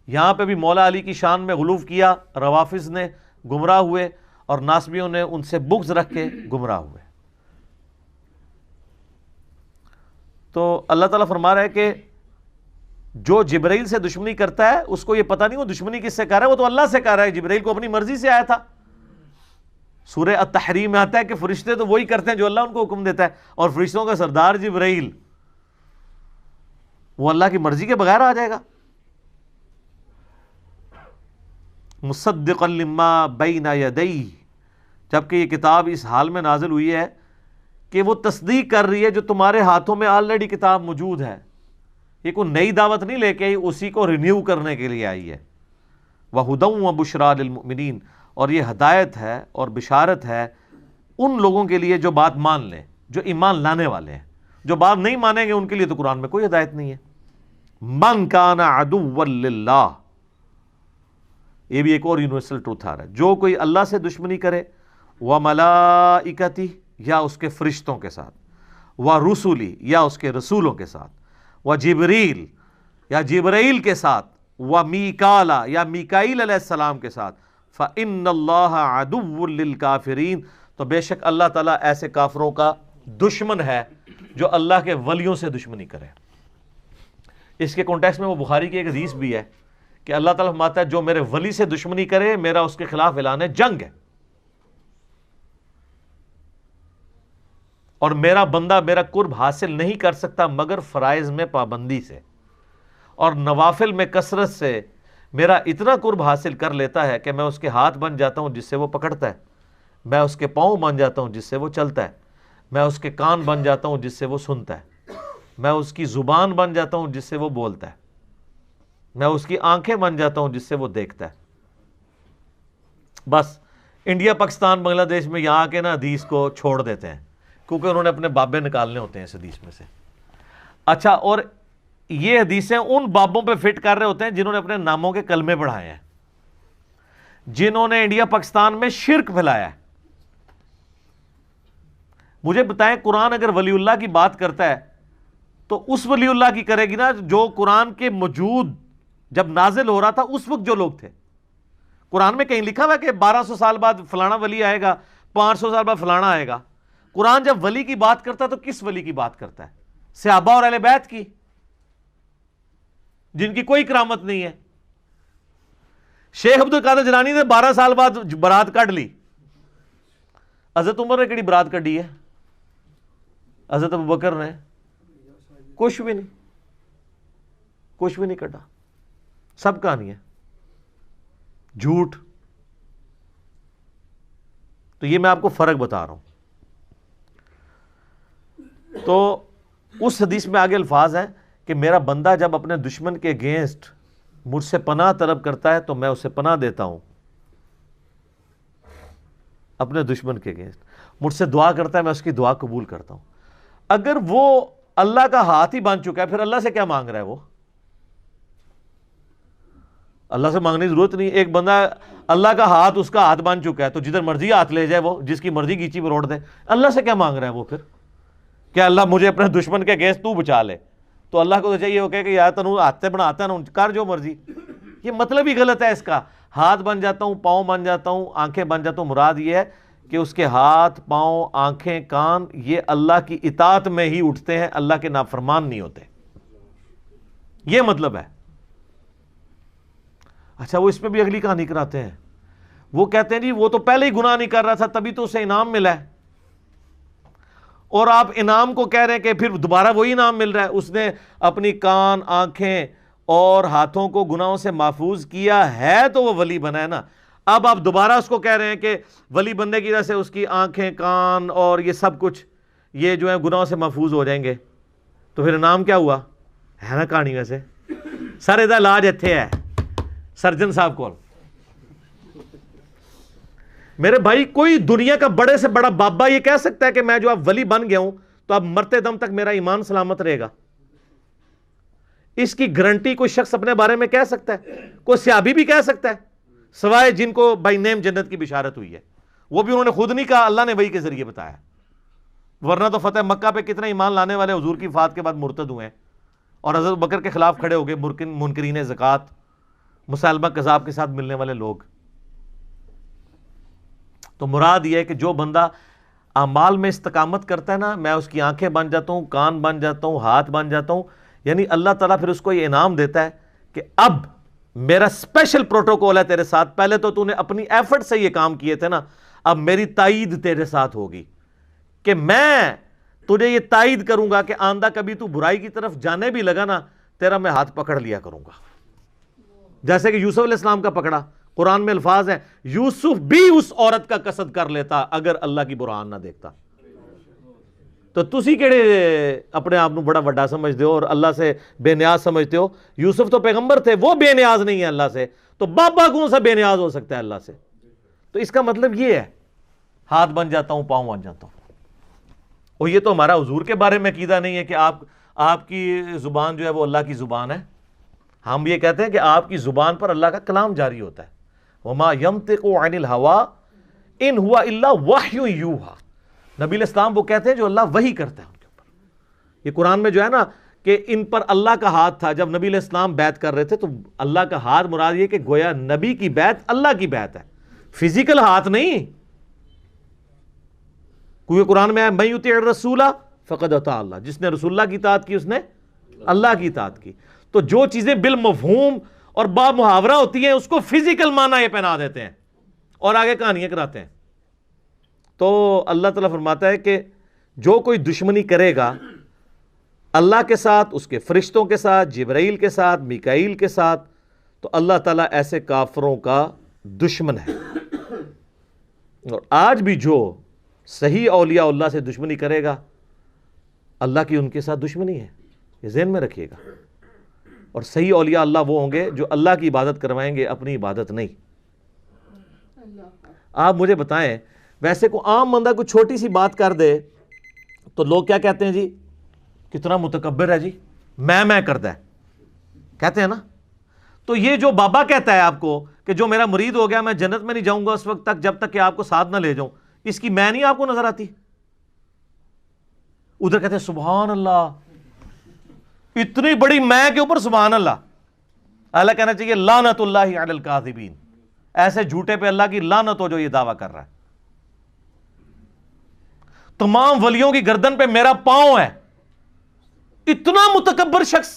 یہاں پہ بھی مولا علی کی شان میں غلوف کیا, روافظ نے, گمراہ ہوئے, اور ناصبیوں نے ان سے بغض رکھ کے گمراہ ہوئے. تو اللہ تعالیٰ فرما رہا ہے کہ جو جبرائیل سے دشمنی کرتا ہے اس کو یہ پتہ نہیں وہ دشمنی کس سے کر رہا ہے, وہ تو اللہ سے کر رہا ہے. جبرائیل کو اپنی مرضی سے آیا تھا. سورہ التحریم میں آتا ہے کہ فرشتے تو وہی کرتے ہیں جو اللہ ان کو حکم دیتا ہے, اور فرشتوں کا سردار جبرائیل وہ اللہ کی مرضی کے بغیر آ جائے گا. مصدقا لما بین یدیہ, جبکہ یہ کتاب اس حال میں نازل ہوئی ہے کہ وہ تصدیق کر رہی ہے جو تمہارے ہاتھوں میں آلریڈی کتاب موجود ہے. یہ کوئی نئی دعوت نہیں لے کے آئی, اسی کو رینیو کرنے کے لیے آئی ہے. وَہُدًى وَبُشْرَىٰ لِلْمُؤْمِنِينَ, اور یہ ہدایت ہے اور بشارت ہے ان لوگوں کے لیے جو بات مان لیں, جو ایمان لانے والے ہیں. جو بات نہیں مانیں گے ان کے لیے تو قرآن میں کوئی ہدایت نہیں ہے. مَنْ كَانَ عَدُوًّا لِلَّهِ, یہ بھی ایک اور یونیورسل ٹروتھ آ رہا ہے. جو کوئی اللہ سے دشمنی کرے, وَمَلَائِكَتِهِ, یا اس کے فرشتوں کے ساتھ, وَرُسُلِهِ, یا اس کے رسولوں کے ساتھ, وَجِبْرِيلَ, یا جبرائیل کے ساتھ, وَمِيكَالَ, یا میکائیل علیہ السلام کے ساتھ, فَإِنَّ اللَّهَ عَدُوٌّ لِلْكَافِرِينَ, تو بے شک اللہ تعالیٰ ایسے کافروں کا دشمن ہے جو اللہ کے ولیوں سے دشمنی کرے. اس کے کانٹیکسٹ میں وہ بخاری کی ایک حدیث بھی ہے کہ اللہ تعالیٰ فرماتا ہے جو میرے ولی سے دشمنی کرے میرا اس کے خلاف اعلان جنگ ہے, اور میرا بندہ میرا قرب حاصل نہیں کر سکتا مگر فرائض میں پابندی سے, اور نوافل میں کثرت سے میرا اتنا قرب حاصل کر لیتا ہے کہ میں اس کے ہاتھ بن جاتا ہوں جس سے وہ پکڑتا ہے, میں اس کے پاؤں بن جاتا ہوں جس سے وہ چلتا ہے, میں اس کے کان بن جاتا ہوں جس سے وہ سنتا ہے, میں اس کی زبان بن جاتا ہوں جس سے وہ بولتا ہے, میں اس کی آنکھیں بن جاتا ہوں جس سے وہ دیکھتا ہے. بس انڈیا پاکستان بنگلہ دیش میں یہاں کے نا حدیث کو چھوڑ دیتے ہیں کیونکہ انہوں نے اپنے بابے نکالنے ہوتے ہیں اس حدیث میں سے. اچھا, اور یہ حدیثیں ان بابوں پہ فٹ کر رہے ہوتے ہیں جنہوں نے اپنے ناموں کے کلمے پڑھائے ہیں, جنہوں نے انڈیا پاکستان میں شرک پھیلایا ہے. مجھے بتائیں قرآن اگر ولی اللہ کی بات کرتا ہے تو اس ولی اللہ کی کرے گی نا جو قرآن کے موجود جب نازل ہو رہا تھا اس وقت جو لوگ تھے. قرآن میں کہیں لکھا ہوا ہے کہ 1200 سال بعد فلانا ولی آئے گا, 500 سال بعد فلانا آئے گا. قرآن جب ولی کی بات کرتا ہے تو کس ولی کی بات کرتا ہے؟ صحابہ اور اہل بیت کی, جن کی کوئی کرامت نہیں ہے. شیخ عبد القادر جیلانی نے 12 سال بعد برات کاٹ لی. حضرت عمر نے کیڑی برات کڈی ہے؟ حضرت ابوبکر نے کچھ بھی نہیں کڈا. سب کہانی ہے جھوٹ. تو یہ میں آپ کو فرق بتا رہا ہوں. تو اس حدیث میں آگے الفاظ ہیں کہ میرا بندہ جب اپنے دشمن کے اگینسٹ مجھ سے پناہ طلب کرتا ہے تو میں اسے پناہ دیتا ہوں. اپنے دشمن کے اگینسٹ مجھ سے دعا کرتا ہے, میں اس کی دعا قبول کرتا ہوں. اگر وہ اللہ کا ہاتھ ہی بن چکا ہے پھر اللہ سے کیا مانگ رہا ہے؟ وہ اللہ سے مانگنے کی ضرورت نہیں. ایک بندہ اللہ کا ہاتھ اس کا ہاتھ بن چکا ہے تو جدھر مرضی ہاتھ لے جائے, وہ جس کی مرضی گیچی پر روڑ دے. اللہ سے کیا مانگ رہا ہے وہ پھر؟ کہ اللہ مجھے اپنے دشمن کے اگینسٹ تو بچا لے. تو اللہ کو تو چاہیے وہ کہے کہ یار تنو ہاتھ بناتا ہے نا, کر جو مرضی. یہ مطلب ہی غلط ہے اس کا. ہاتھ بن جاتا ہوں, پاؤں بن جاتا ہوں, آنکھیں بن جاتا ہوں, مراد یہ ہے کہ اس کے ہاتھ, پاؤں, آنکھیں, کان یہ اللہ کی اطاعت میں ہی اٹھتے ہیں, اللہ کے نافرمان نہیں ہوتے. یہ مطلب ہے. اچھا وہ اس میں بھی اگلی کہانی کراتے ہیں. وہ کہتے ہیں جی وہ تو پہلے ہی گناہ نہیں کر رہا تھا تبھی تو اسے انعام ملا ہے, اور آپ انعام کو کہہ رہے ہیں کہ پھر دوبارہ وہی انعام مل رہا ہے. اس نے اپنی کان, آنکھیں اور ہاتھوں کو گناہوں سے محفوظ کیا ہے تو وہ ولی بنا ہے نا. اب آپ دوبارہ اس کو کہہ رہے ہیں کہ ولی بننے کی وجہ سے اس کی آنکھیں, کان اور یہ سب کچھ یہ جو ہے گناہوں سے محفوظ ہو جائیں گے, تو پھر انعام کیا ہوا ہے نا کہانی. ویسے سر ادھر علاج اتھے ہے سرجن صاحب کو. میرے بھائی کوئی دنیا کا بڑے سے بڑا بابا یہ کہہ سکتا ہے کہ میں جو اب ولی بن گیا ہوں تو اب مرتے دم تک میرا ایمان سلامت رہے گا؟ اس کی گارنٹی کوئی شخص اپنے بارے میں کہہ سکتا ہے؟ کوئی صحابی بھی کہہ سکتا ہے سوائے جن کو بائی نیم جنت کی بشارت ہوئی ہے. وہ بھی انہوں نے خود نہیں کہا, اللہ نے وحی کے ذریعے بتایا. ورنہ تو فتح مکہ پہ کتنے ایمان لانے والے حضور کی وفات کے بعد مرتد ہوئے ہیں اور حضرت بکر کے خلاف کھڑے ہو گئے منکرین زکوٰۃ, مسلمہ کذاب کے ساتھ ملنے والے لوگ. تو مراد یہ ہے کہ جو بندہ اعمال میں استقامت کرتا ہے نا, میں اس کی آنکھیں بن جاتا ہوں, کان بن جاتا ہوں, ہاتھ بن جاتا ہوں. یعنی اللہ تعالیٰ پھر اس کو یہ انعام دیتا ہے کہ اب میرا اسپیشل پروٹوکول ہے تیرے ساتھ. پہلے تو نے اپنی ایفرٹ سے یہ کام کیے تھے نا, اب میری تائید تیرے ساتھ ہوگی کہ میں تجھے یہ تائید کروں گا کہ آندہ کبھی تو برائی کی طرف جانے بھی لگا نا, تیرا میں ہاتھ پکڑ لیا کروں گا. جیسے کہ یوسف علیہ السلام کا پکڑا. قرآن میں الفاظ ہیں یوسف بھی اس عورت کا قصد کر لیتا اگر اللہ کی برہان نہ دیکھتا. تو تسی کیڑے اپنے آپ بڑا وڈا سمجھتے ہو اور اللہ سے بے نیاز سمجھتے ہو؟ یوسف تو پیغمبر تھے, وہ بے نیاز نہیں ہے اللہ سے, تو بابا کون سا بے نیاز ہو سکتا ہے اللہ سے؟ تو اس کا مطلب یہ ہے ہاتھ بن جاتا ہوں, پاؤں بن جاتا ہوں. اور یہ تو ہمارا حضور کے بارے میں عقیدہ نہیں ہے کہ آپ کی زبان جو ہے وہ اللہ کی زبان ہے. ہم یہ کہتے ہیں کہ آپ کی زبان پر اللہ کا کلام جاری ہوتا ہے. وما ينطق عن الهوى ان هو الا وحی یوحى. نبی علیہ السلام وہ کہتے ہیں جو اللہ وحی کرتا ہے ان کے اوپر. یہ قرآن میں جو ہے نا کہ ان پر اللہ کا ہاتھ تھا جب نبی علیہ السلام بیعت کر رہے تھے, تو اللہ کا ہاتھ مراد یہ کہ گویا نبی کی بیعت اللہ کی بیعت ہے, فزیکل ہاتھ نہیں. کیونکہ قرآن میں ہے من یطیع الرسول فقد اطاع اللہ, جس نے رسول اللہ کی اطاعت کی اس نے اللہ کی اطاعت کی. تو جو چیزیں بالمفہوم اور با محاورہ ہوتی ہیں اس کو فزیکل معنی یہ پہنا دیتے ہیں اور آگے کہانیاں کراتے ہیں. تو اللہ تعالیٰ فرماتا ہے کہ جو کوئی دشمنی کرے گا اللہ کے ساتھ, اس کے فرشتوں کے ساتھ, جبرائیل کے ساتھ, میکائیل کے ساتھ, تو اللہ تعالیٰ ایسے کافروں کا دشمن ہے. اور آج بھی جو صحیح اولیاء اللہ سے دشمنی کرے گا اللہ کی ان کے ساتھ دشمنی ہے, یہ ذہن میں رکھیے گا. اور صحیح اولیاء اللہ وہ ہوں گے جو اللہ کی عبادت کروائیں گے, اپنی عبادت نہیں. آپ مجھے بتائیں, ویسے کو عام بندہ کوئی چھوٹی سی بات کر دے تو لوگ کیا کہتے ہیں جی, کتنا متکبر ہے جی, میں کرتا ہے, کہتے ہیں نا. تو یہ جو بابا کہتا ہے آپ کو کہ جو میرا مرید ہو گیا میں جنت میں نہیں جاؤں گا اس وقت تک جب تک کہ آپ کو ساتھ نہ لے جاؤں, اس کی میں نہیں آپ کو نظر آتی؟ ادھر کہتے ہیں سبحان اللہ, اتنی بڑی میں کے اوپر سبحان اللہ. اللہ کہنا چاہیے لعنت اللہ علی الکاذبین، ایسے جھوٹے پہ اللہ کی لعنت ہو جو یہ دعویٰ کر رہا ہے. تمام ولیوں کی گردن پہ میرا پاؤں ہے. اتنا متکبر شخص.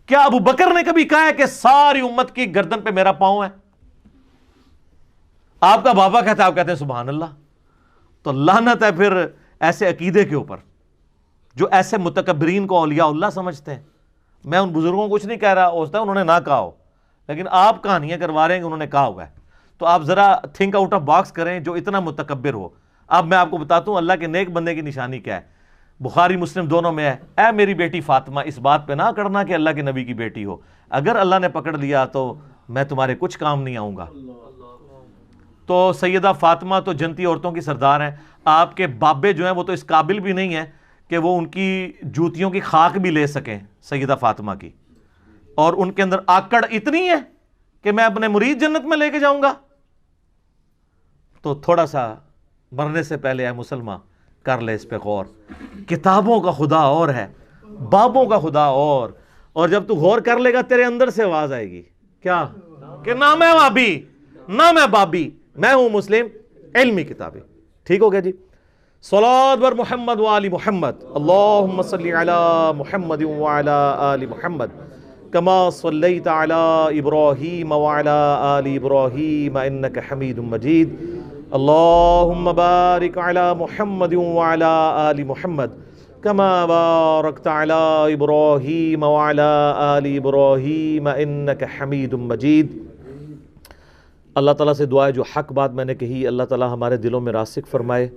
کیا ابو بکر نے کبھی کہا ہے کہ ساری امت کی گردن پہ میرا پاؤں ہے؟ آپ کا بابا کہتا ہے، آپ کہتے ہیں سبحان اللہ. تو لعنت ہے پھر ایسے عقیدے کے اوپر جو ایسے متکبرین کو اولیاء اللہ سمجھتے ہیں. میں ان بزرگوں کو کچھ نہیں کہہ رہا، ہو سکتا ہے انہوں نے نہ کہا ہو، لیکن آپ کہانیاں کروا رہے ہیں کہ انہوں نے کہا ہوا ہے. تو آپ ذرا تھنک آؤٹ آف باکس کریں جو اتنا متکبر ہو. اب میں آپ کو بتاتا ہوں اللہ کے نیک بندے کی نشانی کیا ہے. بخاری مسلم دونوں میں ہے، اے میری بیٹی فاطمہ اس بات پہ نہ کرنا کہ اللہ کے نبی کی بیٹی ہو، اگر اللہ نے پکڑ لیا تو میں تمہارے کچھ کام نہیں آؤں گا. تو سیدہ فاطمہ تو جنتی عورتوں کی سردار ہیں. آپ کے بابے جو ہیں وہ تو اس قابل بھی نہیں ہیں کہ وہ ان کی جوتیوں کی خاک بھی لے سکیں سیدہ فاطمہ کی، اور ان کے اندر آکڑ اتنی ہے کہ میں اپنے مرید جنت میں لے کے جاؤں گا. تو تھوڑا سا مرنے سے پہلے اے مسلمان کر لے اس پہ غور. کتابوں کا خدا اور ہے، بابوں کا خدا اور جب تو غور کر لے گا تیرے اندر سے آواز آئے گی کیا کہ نہ میں وابی نہ میں بابی، میں ہوں مسلم علمی کتابیں. ٹھیک ہو گیا جی. صلوات بر محمد وآل محمد. اللہم صلی علی محمد وعلی آل محمد کما صلیت علی ابراہیم وعلی آل ابراہیم انک حمید مجید. اللہم بارک علی محمد وعلی آل محمد کما بارکت علی ابراہیم وعلی آل ابراہیم انک حمید مجید. اللہ تعالیٰ سے دعا ہے جو حق بات میں نے کہی اللہ تعالیٰ ہمارے دلوں میں راسخ فرمائے.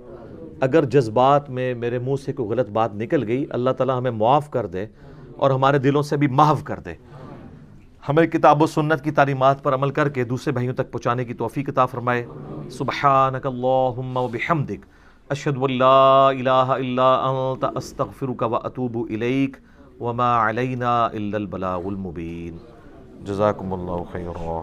اگر جذبات میں میرے منہ سے کوئی غلط بات نکل گئی اللہ تعالیٰ ہمیں معاف کر دے اور ہمارے دلوں سے بھی محو کر دے. ہمیں کتاب و سنت کی تعلیمات پر عمل کر کے دوسرے بھائیوں تک پہنچانے کی توفیق عطا فرمائے. سبحانک اللہم و بحمدک اشہد ان لا الہ الا انت استغفرک و اتوب الیک وما علینا الا البلاغ المبین. جزاکم اللہ خیرا.